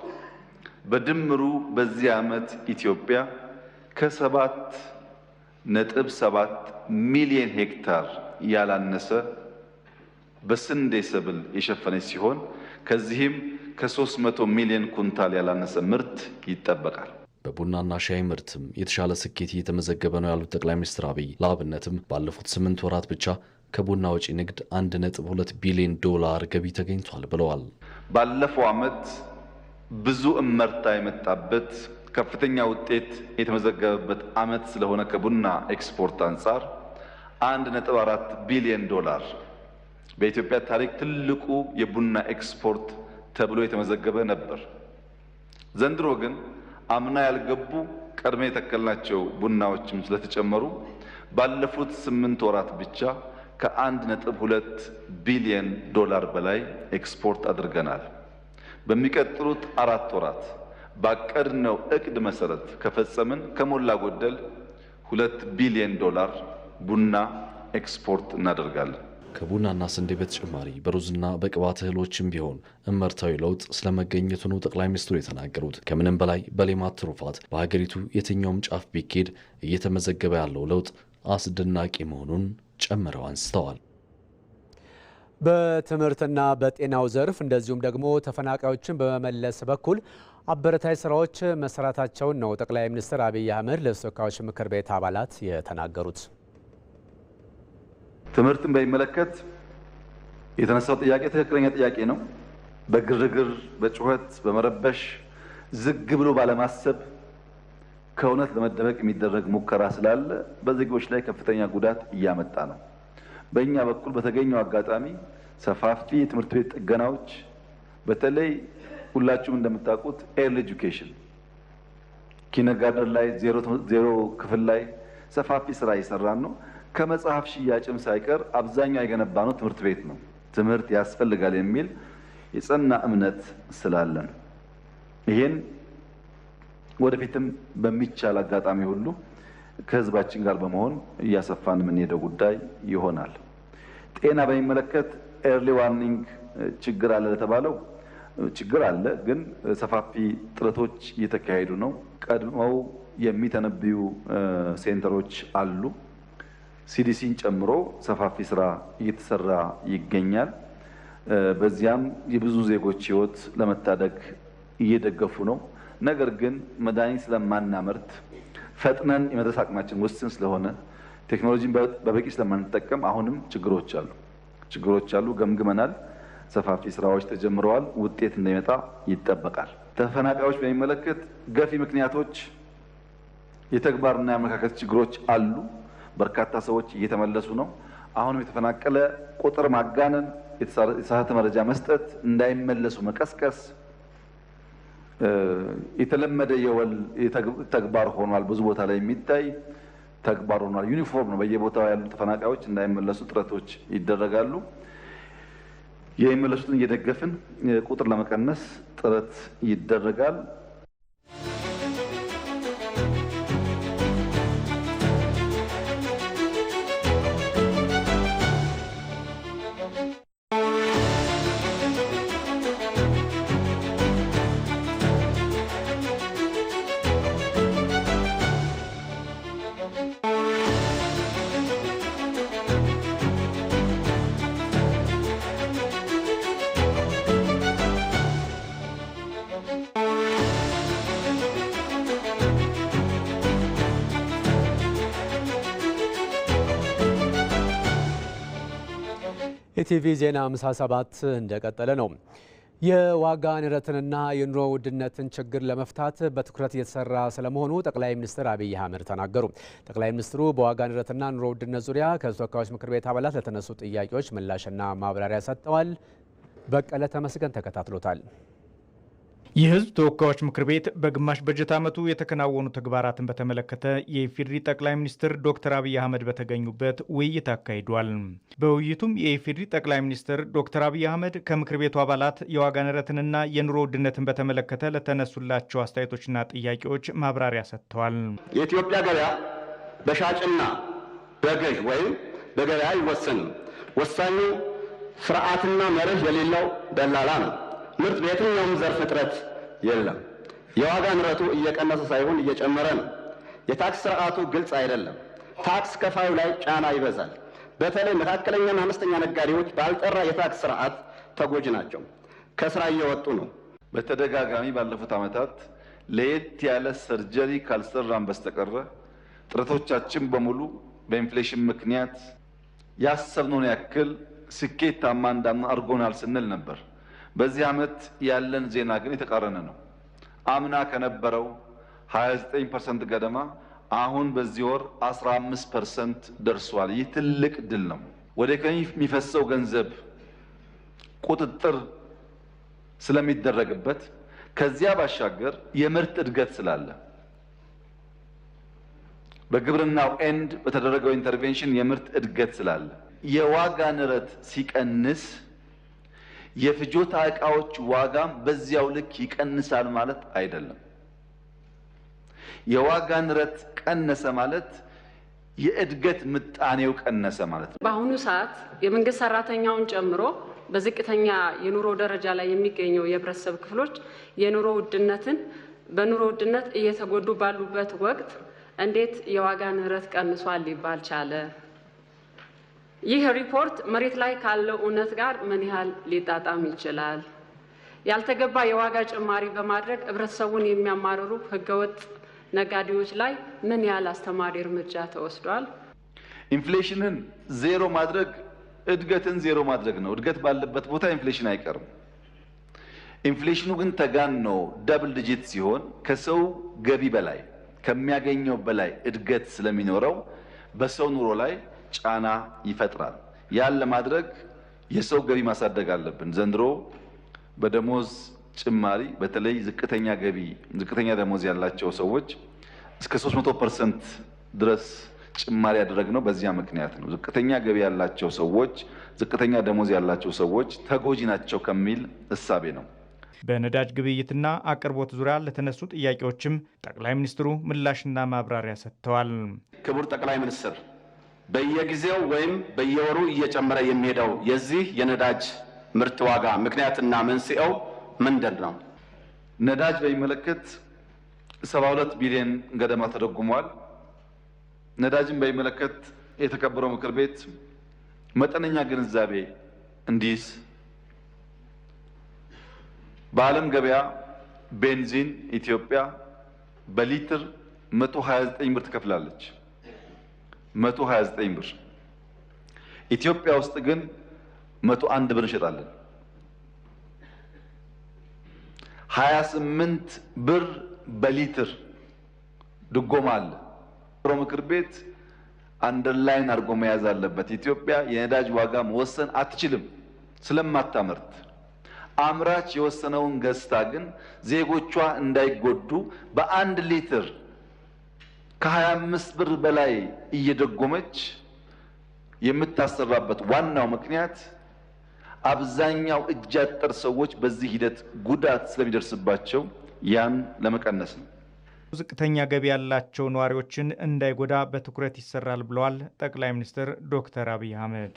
በድምሩ በዚህ ዓመት ኢትዮጵያ ከ7.7 ሚሊዮን ሄክታር ያላነሰ በስንዴ ሰብል የሸፈነች ሲሆን ከዚህም ከ300 ሚሊዮን ኩንታል ያላነሰ ምርት ይጠበቃል። በቡናና ሻይ ምርትም የተሻለ ስኬት እየተመዘገበ ነው ያሉት ጠቅላይ ሚኒስትር አብይ ለአብነትም ባለፉት 8 ወራት ብቻ ከቡና ወጪ ንግድ 1.2 ቢሊዮን ዶላር ገቢ ተገኝቷል ብለዋል። ባለፈው ዓመት ብዙ እመርታ የመጣበት ከፍተኛ ውጤት የተመዘገበበት ዓመት ስለሆነ ከቡና ኤክስፖርት አንጻር 1.4 ቢሊዮን ዶላር በኢትዮጵያ ታሪክ ትልቁ የቡና ኤክስፖርት ተብሎ የተመዘገበ ነበር። ዘንድሮ ግን አምና ያልገቡ ቀድሜ የተከልናቸው ቡናዎችም ስለተጨመሩ ባለፉት 8 ወራት ብቻ ከ1.2 ቢሊዮን ዶላር በላይ ኤክስፖርት አድርገናል። በሚቀጥሉት 4 ወራት ባቀድነው እቅድ መሰረት ከፈጸምን ከሞላ ጎደል 2 ቢሊዮን ዶላር ቡና ኤክስፖርት እናደርጋለን። ከቡናና ስንዴ በተጨማሪ በሩዝና በቅባት እህሎችም ቢሆን እመርታዊ ለውጥ ስለመገኘቱ ነው ጠቅላይ ሚኒስትሩ የተናገሩት። ከምንም በላይ በሌማት ትሩፋት በሀገሪቱ የትኛውም ጫፍ ቢኬድ እየተመዘገበ ያለው ለውጥ አስደናቂ መሆኑን ጨምረው አንስተዋል። በትምህርትና በጤናው ዘርፍ እንደዚሁም ደግሞ ተፈናቃዮችን በመመለስ በኩል አበረታይ ስራዎች መሰራታቸውን ነው ጠቅላይ ሚኒስትር አብይ አህመድ ለተወካዮች ምክር ቤት አባላት የተናገሩት። ትምህርትን በሚመለከት የተነሳው ጥያቄ ትክክለኛ ጥያቄ ነው። በግርግር፣ በጩኸት፣ በመረበሽ ዝግ ብሎ ባለማሰብ ከእውነት ለመደበቅ የሚደረግ ሙከራ ስላለ በዜጎች ላይ ከፍተኛ ጉዳት እያመጣ ነው። በእኛ በኩል በተገኘው አጋጣሚ ሰፋፊ የትምህርት ቤት ጥገናዎች፣ በተለይ ሁላችሁም እንደምታውቁት ኤርሊ ኤጁኬሽን ኪንደርጋርተን ላይ ዜሮ ክፍል ላይ ሰፋፊ ስራ እየሰራን ነው። ከመጽሐፍ ሽያጭም ሳይቀር አብዛኛው የገነባ ነው ትምህርት ቤት ነው። ትምህርት ያስፈልጋል የሚል የጸና እምነት ስላለን ይሄን ወደፊትም በሚቻል አጋጣሚ ሁሉ ከህዝባችን ጋር በመሆን እያሰፋን የምንሄደው ጉዳይ ይሆናል። ጤና በሚመለከት ኤርሊ ዋርኒንግ ችግር አለ ለተባለው ችግር አለ፣ ግን ሰፋፊ ጥረቶች እየተካሄዱ ነው። ቀድመው የሚተነብዩ ሴንተሮች አሉ። ሲዲሲን ጨምሮ ሰፋፊ ስራ እየተሰራ ይገኛል። በዚያም የብዙ ዜጎች ህይወት ለመታደግ እየደገፉ ነው። ነገር ግን መድኃኒት ስለማናመርት ፈጥነን የመድረስ አቅማችን ውስን ስለሆነ ቴክኖሎጂን በበቂ ስለማንጠቀም አሁንም ችግሮች አሉ። ገምግመናል። ሰፋፊ ስራዎች ተጀምረዋል። ውጤት እንደሚመጣ ይጠበቃል። ተፈናቃዮች በሚመለከት ገፊ ምክንያቶች፣ የተግባርና የአመለካከት ችግሮች አሉ። በርካታ ሰዎች እየተመለሱ ነው። አሁንም የተፈናቀለ ቁጥር ማጋነን፣ የተሳሳተ መረጃ መስጠት፣ እንዳይመለሱ መቀስቀስ የተለመደ የወል ተግባር ሆኗል። ብዙ ቦታ ላይ የሚታይ ተግባር ሆኗል። ዩኒፎርም ነው። በየቦታው ያሉ ተፈናቃዮች እንዳይመለሱ ጥረቶች ይደረጋሉ። የሚመለሱትን እየደገፍን ቁጥር ለመቀነስ ጥረት ይደረጋል። ኢቲቪ ዜና 57 እንደቀጠለ ነው። የዋጋ ንረትንና የኑሮ ውድነትን ችግር ለመፍታት በትኩረት እየተሰራ ስለመሆኑ ጠቅላይ ሚኒስትር አብይ አህመድ ተናገሩ። ጠቅላይ ሚኒስትሩ በዋጋ ንረትና ኑሮ ውድነት ዙሪያ ከተወካዮች ምክር ቤት አባላት ለተነሱ ጥያቄዎች ምላሽና ማብራሪያ ሰጥተዋል። በቀለ ተመስገን ተከታትሎታል። የሕዝብ ተወካዮች ምክር ቤት በግማሽ በጀት ዓመቱ የተከናወኑ ተግባራትን በተመለከተ የኢፌዴሪ ጠቅላይ ሚኒስትር ዶክተር አብይ አህመድ በተገኙበት ውይይት አካሂዷል። በውይይቱም የኢፌዴሪ ጠቅላይ ሚኒስትር ዶክተር አብይ አህመድ ከምክር ቤቱ አባላት የዋጋ ንረትንና የኑሮ ውድነትን በተመለከተ ለተነሱላቸው አስተያየቶችና ጥያቄዎች ማብራሪያ ሰጥተዋል። የኢትዮጵያ ገበያ በሻጭና በገዥ ወይም በገበያ አይወሰንም። ወሳኙ ስርዓትና መርህ የሌለው ደላላ ነው። ምርት በየትኛውም ዘርፍ እጥረት የለም። የዋጋ ንረቱ እየቀነሰ ሳይሆን እየጨመረ ነው። የታክስ ስርዓቱ ግልጽ አይደለም። ታክስ ከፋዩ ላይ ጫና ይበዛል። በተለይ መካከለኛና አነስተኛ ነጋዴዎች ባልጠራ የታክስ ስርዓት ተጎጂ ናቸው። ከስራ እየወጡ ነው። በተደጋጋሚ ባለፉት ዓመታት ለየት ያለ ሰርጀሪ ካልሰራን በስተቀረ ጥረቶቻችን በሙሉ በኢንፍሌሽን ምክንያት ያሰብነውን ያክል ስኬታማ እንዳንሆን አድርጎናል ስንል ነበር። በዚህ ዓመት ያለን ዜና ግን የተቃረነ ነው። አምና ከነበረው 29% ገደማ አሁን በዚህ ወር 15% ደርሷል። ይህ ትልቅ ድል ነው። ወደ ኢኮኖሚ የሚፈሰው ገንዘብ ቁጥጥር ስለሚደረግበት ከዚያ ባሻገር የምርት እድገት ስላለ በግብርናው ኤንድ በተደረገው ኢንተርቬንሽን የምርት እድገት ስላለ የዋጋ ንረት ሲቀንስ የፍጆታ ዕቃዎች ዋጋም በዚያው ልክ ይቀንሳል ማለት አይደለም። የዋጋ ንረት ቀነሰ ማለት የእድገት ምጣኔው ቀነሰ ማለት ነው። በአሁኑ ሰዓት የመንግስት ሰራተኛውን ጨምሮ በዝቅተኛ የኑሮ ደረጃ ላይ የሚገኘው የህብረተሰብ ክፍሎች በኑሮ ውድነት እየተጎዱ ባሉበት ወቅት እንዴት የዋጋ ንረት ቀንሷል ሊባል ቻለ? ይህ ሪፖርት መሬት ላይ ካለው እውነት ጋር ምን ያህል ሊጣጣም ይችላል? ያልተገባ የዋጋ ጭማሪ በማድረግ ህብረተሰቡን የሚያማርሩ ህገወጥ ነጋዴዎች ላይ ምን ያህል አስተማሪ እርምጃ ተወስዷል? ኢንፍሌሽንን ዜሮ ማድረግ እድገትን ዜሮ ማድረግ ነው። እድገት ባለበት ቦታ ኢንፍሌሽን አይቀርም። ኢንፍሌሽኑ ግን ተጋኖ ደብል ዲጂት ሲሆን ከሰው ገቢ በላይ ከሚያገኘው በላይ እድገት ስለሚኖረው በሰው ኑሮ ላይ ጫና ይፈጥራል። ያን ለማድረግ የሰው ገቢ ማሳደግ አለብን። ዘንድሮ በደሞዝ ጭማሪ በተለይ ዝቅተኛ ደሞዝ ያላቸው ሰዎች እስከ 300% ድረስ ጭማሪ ያደረግነው በዚያ ምክንያት ነው። ዝቅተኛ ገቢ ያላቸው ሰዎች፣ ዝቅተኛ ደሞዝ ያላቸው ሰዎች ተጎጂ ናቸው ከሚል እሳቤ ነው። በነዳጅ ግብይትና አቅርቦት ዙሪያ ለተነሱ ጥያቄዎችም ጠቅላይ ሚኒስትሩ ምላሽና ማብራሪያ ሰጥተዋል። ክቡር ጠቅላይ ሚኒስትር፣ በየጊዜው ወይም በየወሩ እየጨመረ የሚሄደው የዚህ የነዳጅ ምርት ዋጋ ምክንያትና መንስኤው ምንድን ነው? ነዳጅ በሚመለከት 72 ቢሊዮን ገደማ ተደጉሟል። ነዳጅን በሚመለከት የተከበረው ምክር ቤት መጠነኛ ግንዛቤ እንዲይዝ በዓለም ገበያ ቤንዚን ኢትዮጵያ በሊትር 129 ብር ትከፍላለች። 129 ብር። ኢትዮጵያ ውስጥ ግን 101 ብር እንሸጣለን። 28 ብር በሊትር ድጎማ አለ። ምክር ቤት አንደርላይን አድርጎ መያዝ አለበት። ኢትዮጵያ የነዳጅ ዋጋ መወሰን አትችልም ስለማታመርት። አምራች የወሰነውን ገዝታ ግን ዜጎቿ እንዳይጎዱ በአንድ ሊትር ከ25 ብር በላይ እየደጎመች የምታሰራበት ዋናው ምክንያት አብዛኛው እጅ አጠር ሰዎች በዚህ ሂደት ጉዳት ስለሚደርስባቸው ያን ለመቀነስ ነው። ዝቅተኛ ገቢ ያላቸው ነዋሪዎችን እንዳይጎዳ በትኩረት ይሰራል ብለዋል ጠቅላይ ሚኒስትር ዶክተር አብይ አህመድ።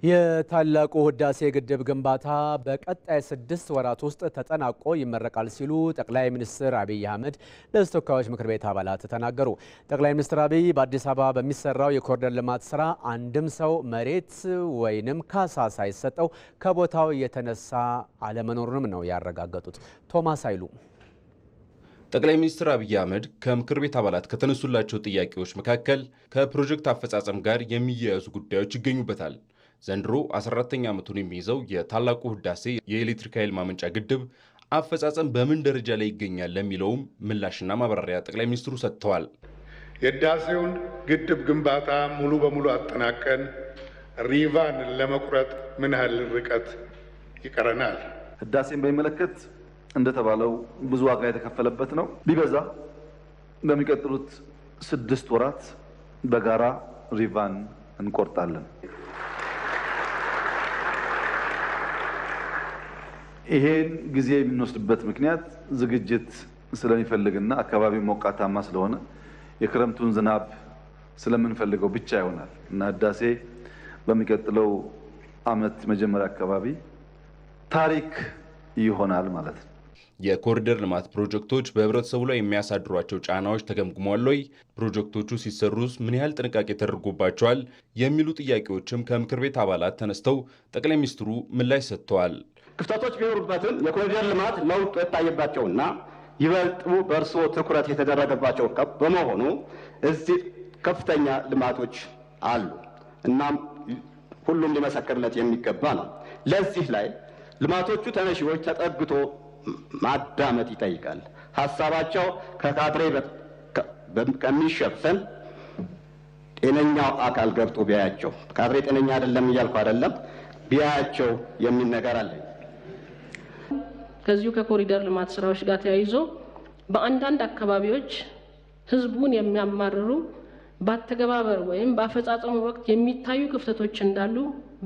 የታላቁ ህዳሴ ግድብ ግንባታ በቀጣይ 6 ወራት ውስጥ ተጠናቆ ይመረቃል ሲሉ ጠቅላይ ሚኒስትር አብይ አህመድ ለሕዝብ ተወካዮች ምክር ቤት አባላት ተናገሩ። ጠቅላይ ሚኒስትር አብይ በአዲስ አበባ በሚሰራው የኮሪደር ልማት ስራ አንድም ሰው መሬት ወይንም ካሳ ሳይሰጠው ከቦታው የተነሳ አለመኖሩንም ነው ያረጋገጡት። ቶማስ አይሉ ጠቅላይ ሚኒስትር አብይ አህመድ ከምክር ቤት አባላት ከተነሱላቸው ጥያቄዎች መካከል ከፕሮጀክት አፈጻጸም ጋር የሚያያዙ ጉዳዮች ይገኙበታል። ዘንድሮ 14ኛ ዓመቱን የሚይዘው የታላቁ ህዳሴ የኤሌክትሪክ ኃይል ማመንጫ ግድብ አፈጻጸም በምን ደረጃ ላይ ይገኛል ለሚለውም ምላሽና ማብራሪያ ጠቅላይ ሚኒስትሩ ሰጥተዋል። የህዳሴውን ግድብ ግንባታ ሙሉ በሙሉ አጠናቀን ሪቫን ለመቁረጥ ምን ያህል ርቀት ይቀረናል? ህዳሴን በሚመለከት እንደተባለው ብዙ ዋጋ የተከፈለበት ነው። ቢበዛ በሚቀጥሉት 6 ወራት በጋራ ሪቫን እንቆርጣለን። ይሄን ጊዜ የምንወስድበት ምክንያት ዝግጅት ስለሚፈልግና አካባቢው ሞቃታማ ስለሆነ የክረምቱን ዝናብ ስለምንፈልገው ብቻ ይሆናል እና ህዳሴ በሚቀጥለው ዓመት መጀመሪያ አካባቢ ታሪክ ይሆናል ማለት ነው። የኮሪደር ልማት ፕሮጀክቶች በህብረተሰቡ ላይ የሚያሳድሯቸው ጫናዎች ተገምግሟል ወይ? ፕሮጀክቶቹ ሲሰሩስ ምን ያህል ጥንቃቄ ተደርጎባቸዋል? የሚሉ ጥያቄዎችም ከምክር ቤት አባላት ተነስተው ጠቅላይ ሚኒስትሩ ምላሽ ሰጥተዋል። ክፍተቶች ቢኖሩበትም የኮሪደር ልማት ለውጥ የታየባቸውና ይበልጡ በእርስዎ ትኩረት የተደረገባቸው በመሆኑ እዚህ ከፍተኛ ልማቶች አሉ። እናም ሁሉም ሊመሰክርለት የሚገባ ነው። ለዚህ ላይ ልማቶቹ ተነሺዎች ተጠግቶ ማዳመጥ ይጠይቃል። ሀሳባቸው ከካድሬ ከሚሸፈን ጤነኛው አካል ገብቶ ቢያያቸው፣ ካድሬ ጤነኛ አይደለም እያልኩ አይደለም፣ ቢያያቸው የሚል ነገር አለኝ። ከዚሁ ከኮሪደር ልማት ስራዎች ጋር ተያይዞ በአንዳንድ አካባቢዎች ህዝቡን የሚያማርሩ በአተገባበር ወይም በአፈጻጸሙ ወቅት የሚታዩ ክፍተቶች እንዳሉ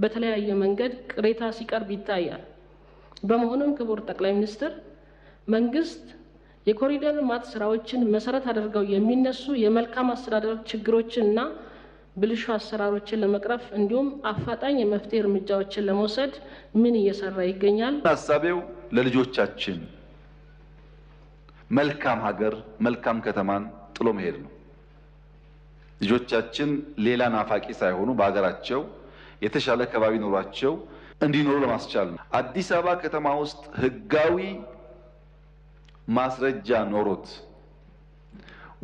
በተለያየ መንገድ ቅሬታ ሲቀርብ ይታያል። በመሆኑም ክቡር ጠቅላይ ሚኒስትር መንግስት የኮሪደር ልማት ስራዎችን መሰረት አድርገው የሚነሱ የመልካም አስተዳደር ችግሮችንና ብልሹ አሰራሮችን ለመቅረፍ እንዲሁም አፋጣኝ የመፍትሄ እርምጃዎችን ለመውሰድ ምን እየሰራ ይገኛል? ሐሳቤው ለልጆቻችን መልካም ሀገር መልካም ከተማን ጥሎ መሄድ ነው። ልጆቻችን ሌላ ናፋቂ ሳይሆኑ በሀገራቸው የተሻለ ከባቢ ኖሯቸው እንዲኖሩ ለማስቻል ነው። አዲስ አበባ ከተማ ውስጥ ህጋዊ ማስረጃ ኖሮት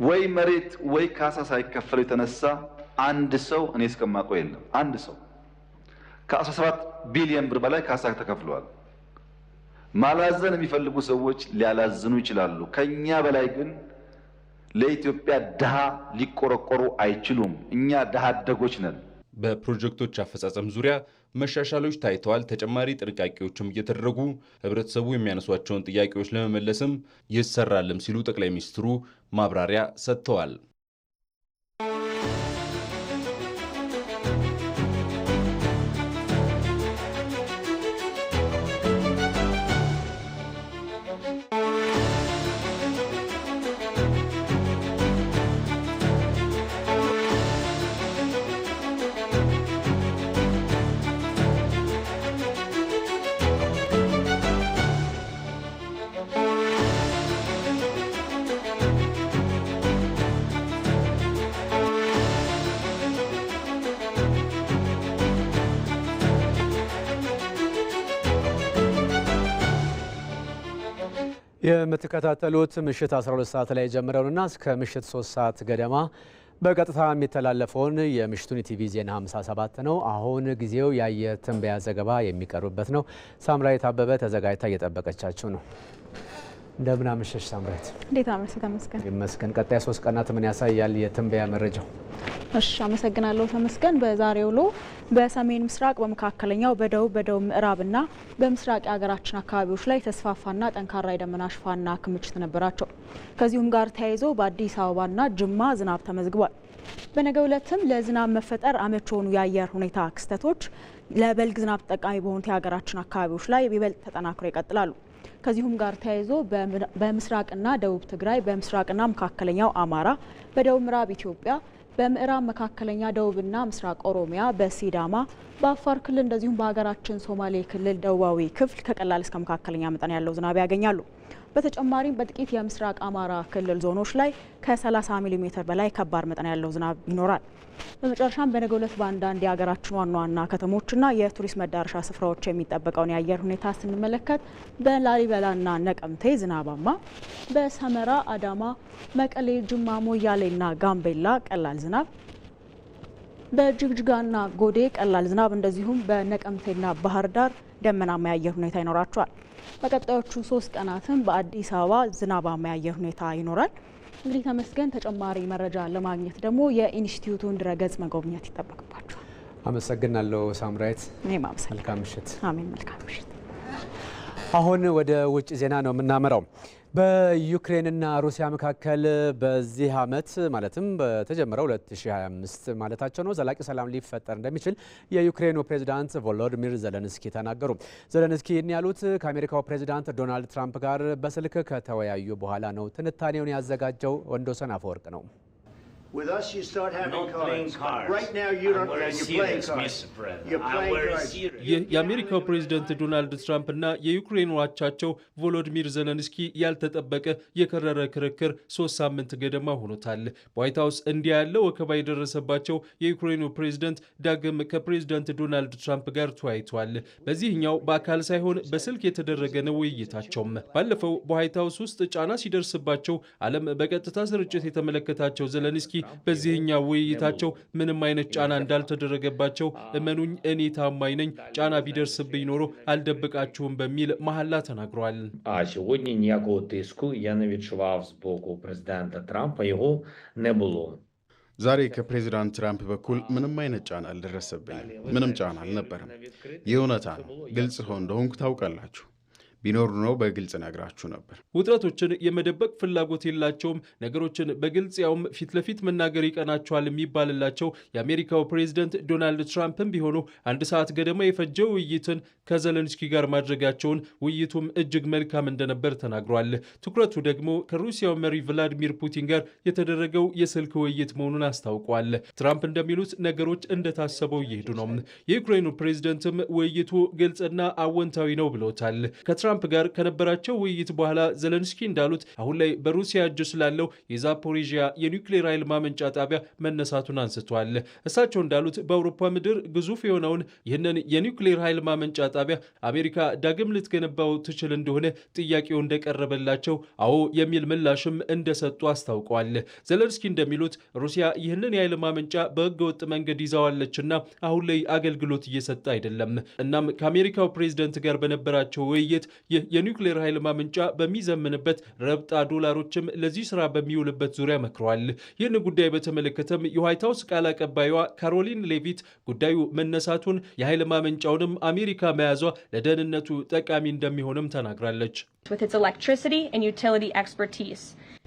ወይ መሬት ወይ ካሳ ሳይከፈል የተነሳ አንድ ሰው እኔ እስከማውቀው የለም። አንድ ሰው ከ17 ቢሊዮን ብር በላይ ካሳ ተከፍሏል። ማላዘን የሚፈልጉ ሰዎች ሊያላዝኑ ይችላሉ። ከኛ በላይ ግን ለኢትዮጵያ ድሃ ሊቆረቆሩ አይችሉም። እኛ ድሃ አደጎች ነን። በፕሮጀክቶች አፈጻጸም ዙሪያ መሻሻሎች ታይተዋል። ተጨማሪ ጥንቃቄዎችም እየተደረጉ ህብረተሰቡ የሚያነሷቸውን ጥያቄዎች ለመመለስም ይሰራልም ሲሉ ጠቅላይ ሚኒስትሩ ማብራሪያ ሰጥተዋል። የምትከታተሉት ምሽት 12 ሰዓት ላይ ጀምረውና እስከ ምሽት 3 ሰዓት ገደማ በቀጥታ የሚተላለፈውን የምሽቱን ኢቲቪ ዜና 57 ነው። አሁን ጊዜው የአየር ትንበያ ዘገባ የሚቀርብበት ነው። ሳምራዊት አበበ ተዘጋጅታ እየጠበቀቻችሁ ነው። እንደምን አመሸሽ ሳምራዊት? እንዴት አመሸሽ? ተመስገን ይመስገን። ቀጣይ 3 ቀናት ምን ያሳያል የትንበያ መረጃው? እሺ አመሰግናለሁ ተመስገን። በዛሬው ውሎ በሰሜን ምስራቅ፣ በመካከለኛው፣ በደቡብ ምዕራብና በምስራቅ የሀገራችን አካባቢዎች ላይ ተስፋፋና ጠንካራ የደመና ሽፋንና ክምችት ነበራቸው። ከዚሁም ጋር ተያይዞ በአዲስ አበባና ጅማ ዝናብ ተመዝግቧል። በነገው ዕለትም ለዝናብ መፈጠር አመች የሆኑ የአየር ሁኔታ ክስተቶች ለበልግ ዝናብ ተጠቃሚ በሆኑት የሀገራችን አካባቢዎች ላይ ይበልጥ ተጠናክረው ይቀጥላሉ። ከዚሁም ጋር ተያይዞ በምስራቅና ደቡብ ትግራይ፣ በምስራቅና መካከለኛው አማራ፣ በደቡብ ምዕራብ ኢትዮጵያ፣ በምዕራብ መካከለኛ ደቡብና ምስራቅ ኦሮሚያ፣ በሲዳማ፣ በአፋር ክልል እንደዚሁም በሀገራችን ሶማሌ ክልል ደቡባዊ ክፍል ከቀላል እስከ መካከለኛ መጠን ያለው ዝናብ ያገኛሉ። በተጨማሪም በጥቂት የምስራቅ አማራ ክልል ዞኖች ላይ ከ30 ሚሊ ሜትር በላይ ከባድ መጠን ያለው ዝናብ ይኖራል። በመጨረሻም በነገው ዕለት በአንዳንድ የሀገራችን ዋና ዋና ከተሞችና የቱሪስት መዳረሻ ስፍራዎች የሚጠበቀውን የአየር ሁኔታ ስንመለከት በላሊበላና ነቀምቴ ዝናባማ፣ በሰመራ፣ አዳማ፣ መቀሌ፣ ጅማ፣ ሞያሌና ጋምቤላ ቀላል ዝናብ፣ በጅግጅጋና ጎዴ ቀላል ዝናብ እንደዚሁም በነቀምቴና ባህር ዳር ደመናማ የአየር ሁኔታ ይኖራቸዋል። በቀጣዮቹ 3 ቀናትም በአዲስ አበባ ዝናባማ የአየር ሁኔታ ይኖራል። እንግዲህ ተመስገን ተጨማሪ መረጃ ለማግኘት ደግሞ የኢንስቲትዩቱን ድረገጽ መጎብኘት ይጠበቅባቸዋል። አመሰግናለሁ ሳምራዊት። እኔም አመሰግናለሁ። መልካም ምሽት። አሜን። መልካም ምሽት። አሁን ወደ ውጭ ዜና ነው የምናመራው። በዩክሬንና ሩሲያ መካከል በዚህ ዓመት ማለትም በተጀመረው 2025 ማለታቸው ነው ዘላቂ ሰላም ሊፈጠር እንደሚችል የዩክሬኑ ፕሬዝዳንት ቮሎዲሚር ዘለንስኪ ተናገሩ። ዘለንስኪ ይህን ያሉት ከአሜሪካው ፕሬዝዳንት ዶናልድ ትራምፕ ጋር በስልክ ከተወያዩ በኋላ ነው። ትንታኔውን ያዘጋጀው ወንዶሰን አፈወርቅ ነው። With us, you start having cards. Right now, you're playing cards. You're playing cards. የአሜሪካው ፕሬዝዳንት ዶናልድ ትራምፕ እና የዩክሬኑ አቻቸው ቮሎዲሚር ዘለንስኪ ያልተጠበቀ የከረረ ክርክር 3 ሳምንት ገደማ ሆኖታል። በዋይት ሀውስ እንዲህ ያለ ወከባ የደረሰባቸው የዩክሬኑ ፕሬዝዳንት ዳግም ከፕሬዝዳንት ዶናልድ ትራምፕ ጋር ተወያይተዋል። በዚህኛው በአካል ሳይሆን በስልክ የተደረገ ነው ውይይታቸውም። ባለፈው በዋይት ሀውስ ውስጥ ጫና ሲደርስባቸው ዓለም በቀጥታ ስርጭት የተመለከታቸው ዘለንስኪ በዚህኛው ውይይታቸው ምንም አይነት ጫና እንዳልተደረገባቸው እመኑኝ፣ እኔ ታማኝ ነኝ፣ ጫና ቢደርስብኝ ኖሮ አልደብቃችሁም በሚል መሐላ ተናግረዋል። Сьогодні ніякого тиску я не відчував з боку президента Трампа, його не було. ዛሬ ከፕሬዚዳንት ትራምፕ በኩል ምንም አይነት ጫና አልደረሰብኝም። ምንም ጫና አልነበረም። ይህ እውነታ ነው። ግልጽ ሆኖ እንደሆንኩ ታውቃላችሁ። ቢኖር ነው በግልጽ ነግራችሁ ነበር። ውጥረቶችን የመደበቅ ፍላጎት የላቸውም። ነገሮችን በግልጽ ያውም ፊት ለፊት መናገር ይቀናቸዋል የሚባልላቸው የአሜሪካው ፕሬዝደንት ዶናልድ ትራምፕም ቢሆኑ 1 ሰዓት ገደማ የፈጀው ውይይትን ከዘለንስኪ ጋር ማድረጋቸውን ውይይቱም እጅግ መልካም እንደነበር ተናግሯል። ትኩረቱ ደግሞ ከሩሲያው መሪ ቭላዲሚር ፑቲን ጋር የተደረገው የስልክ ውይይት መሆኑን አስታውቋል። ትራምፕ እንደሚሉት ነገሮች እንደታሰበው እየሄዱ ነው። የዩክሬኑ ፕሬዝደንትም ውይይቱ ግልጽና አወንታዊ ነው ብለውታል። ከትራምፕ ጋር ከነበራቸው ውይይት በኋላ ዘለንስኪ እንዳሉት አሁን ላይ በሩሲያ እጅ ስላለው የዛፖሪዥያ የኒውክሌር ኃይል ማመንጫ ጣቢያ መነሳቱን አንስቷል። እሳቸው እንዳሉት በአውሮፓ ምድር ግዙፍ የሆነውን ይህንን የኒውክሌር ኃይል ማመንጫ ጣቢያ አሜሪካ ዳግም ልትገነባው ትችል እንደሆነ ጥያቄው እንደቀረበላቸው አዎ የሚል ምላሽም እንደሰጡ አስታውቀዋል። ዘለንስኪ እንደሚሉት ሩሲያ ይህንን የኃይል ማመንጫ በህገወጥ መንገድ ይዛዋለችና አሁን ላይ አገልግሎት እየሰጠ አይደለም። እናም ከአሜሪካው ፕሬዝደንት ጋር በነበራቸው ውይይት ይህ የኒውክሌር ኃይል ማመንጫ በሚዘምንበት ረብጣ ዶላሮችም ለዚህ ስራ በሚውልበት ዙሪያ መክረዋል። ይህን ጉዳይ በተመለከተም የዋይት ሀውስ ቃል አቀባይዋ ካሮሊን ሌቪት ጉዳዩ መነሳቱን የኃይል ማመንጫውንም አሜሪካ መያዟ ለደህንነቱ ጠቃሚ እንደሚሆንም ተናግራለች።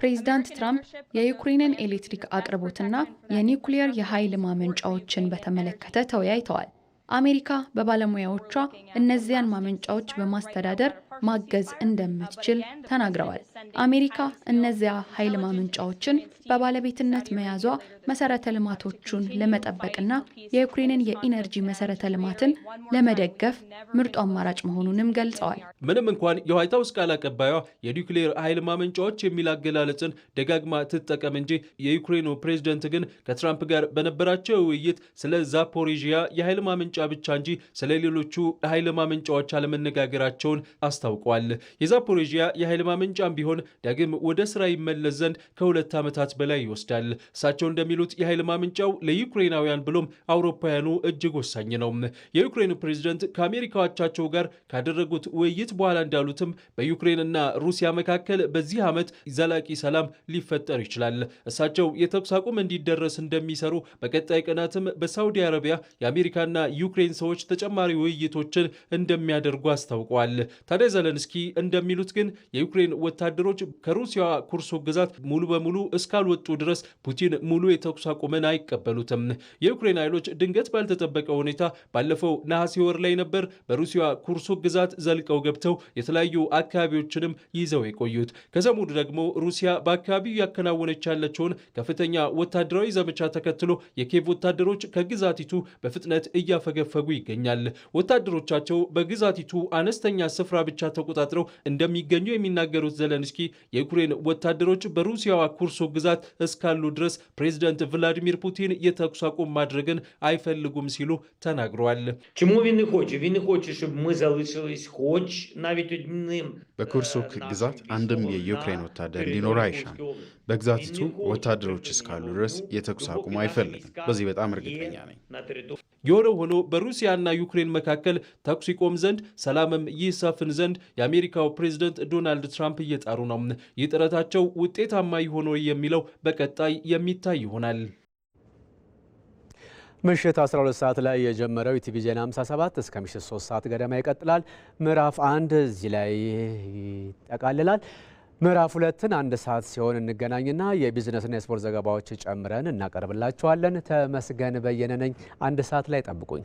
ፕሬዚዳንት ትራምፕ የዩክሬንን ኤሌክትሪክ አቅርቦትና የኒውክሌር የኃይል ማመንጫዎችን በተመለከተ ተወያይተዋል። አሜሪካ በባለሙያዎቿ እነዚያን ማመንጫዎች በማስተዳደር ማገዝ እንደምትችል ተናግረዋል። አሜሪካ እነዚያ ኃይል ማመንጫዎችን በባለቤትነት መያዟ መሰረተ ልማቶቹን ለመጠበቅና የዩክሬንን የኢነርጂ መሰረተ ልማትን ለመደገፍ ምርጡ አማራጭ መሆኑንም ገልጸዋል። ምንም እንኳን የዋይት ሀውስ ቃል አቀባይዋ የኒውክሌር ኃይል ማመንጫዎች የሚል አገላለጽን ደጋግማ ትጠቀም እንጂ የዩክሬኑ ፕሬዝደንት ግን ከትራምፕ ጋር በነበራቸው ውይይት ስለ ዛፖሪዥያ የኃይል ማመንጫ ብቻ እንጂ ስለ ሌሎቹ ኃይል ማመንጫዎች አለመነጋገራቸውን አስታውቋል። የዛፖሪዥያ የኃይል ማመንጫም ቢሆን ዳግም ወደ ስራ ይመለስ ዘንድ ከ2 ዓመታት በላይ ይወስዳል። እሳቸው እንደሚሉት የኃይል ማመንጫው ለዩክሬናውያን ብሎም አውሮፓውያኑ እጅግ ወሳኝ ነው። የዩክሬኑ ፕሬዝደንት ከአሜሪካዎቻቸው ጋር ካደረጉት ውይይት በኋላ እንዳሉትም በዩክሬንና ሩሲያ መካከል በዚህ ዓመት ዘላቂ ሰላም ሊፈጠር ይችላል። እሳቸው የተኩስ አቁም እንዲደረስ እንደሚሰሩ፣ በቀጣይ ቀናትም በሳውዲ አረቢያ የአሜሪካና ዩክሬን ሰዎች ተጨማሪ ውይይቶችን እንደሚያደርጉ አስታውቀዋል። ታዲያ ዘለንስኪ እንደሚሉት ግን የዩክሬን ወታደሮች ከሩሲያ ኩርሱ ግዛት ሙሉ በሙሉ እስካልወጡ ድረስ ፑቲን ሙሉ የተኩስ አቁምን አይቀበሉትም። የዩክሬን ኃይሎች ድንገት ባልተጠበቀ ሁኔታ ባለፈው ነሐሴ ወር ላይ ነበር በሩሲያ ኩርሱ ግዛት ዘልቀው ገብተው የተለያዩ አካባቢዎችንም ይዘው የቆዩት። ከሰሞኑ ደግሞ ሩሲያ በአካባቢው ያከናወነች ያለችውን ከፍተኛ ወታደራዊ ዘመቻ ተከትሎ የኪየቭ ወታደሮች ከግዛቲቱ በፍጥነት እያፈገፈጉ ይገኛል። ወታደሮቻቸው በግዛቲቱ አነስተኛ ስፍራ ብቻ ተቆጣጥረው እንደሚገኙ የሚናገሩት ዘለንስኪ የዩክሬን ወታደሮች በሩሲያዋ ኩርሱ ግዛት እስካሉ ድረስ ፕሬዝዳንት ቭላዲሚር ፑቲን የተኩስ አቁም ማድረግን አይፈልጉም ሲሉ ተናግረዋል። በኩርሱክ ግዛት አንድም የዩክሬን ወታደር ሊኖር አይሻም። በግዛቲቱ ወታደሮች እስካሉ ድረስ የተኩስ አቁም አይፈልግም። በዚህ በጣም እርግጠኛ ነኝ። የሆነ ሆኖ በሩሲያና ዩክሬን መካከል ተኩስ ይቆም ዘንድ ሰላምም ይሰፍን ዘንድ የአሜሪካው ፕሬዝደንት ዶናልድ ትራምፕ እየጣሩ ነው። ይህ ጥረታቸው ውጤታማ ይሆን የሚለው በቀጣይ የሚታይ ይሆናል። ምሽት 12 ሰዓት ላይ የጀመረው ኢቲቪ ዜና 57 እስከ ምሽት 3 ሰዓት ገደማ ይቀጥላል። ምዕራፍ 1 እዚህ ላይ ይጠቃልላል። ምዕራፍ 2ን 1 ሰዓት ሲሆን እንገናኝና የቢዝነስና የስፖርት ዘገባዎች ጨምረን እናቀርብላችኋለን። ተመስገን በየነ ነኝ። 1 ሰዓት ላይ ጠብቁኝ።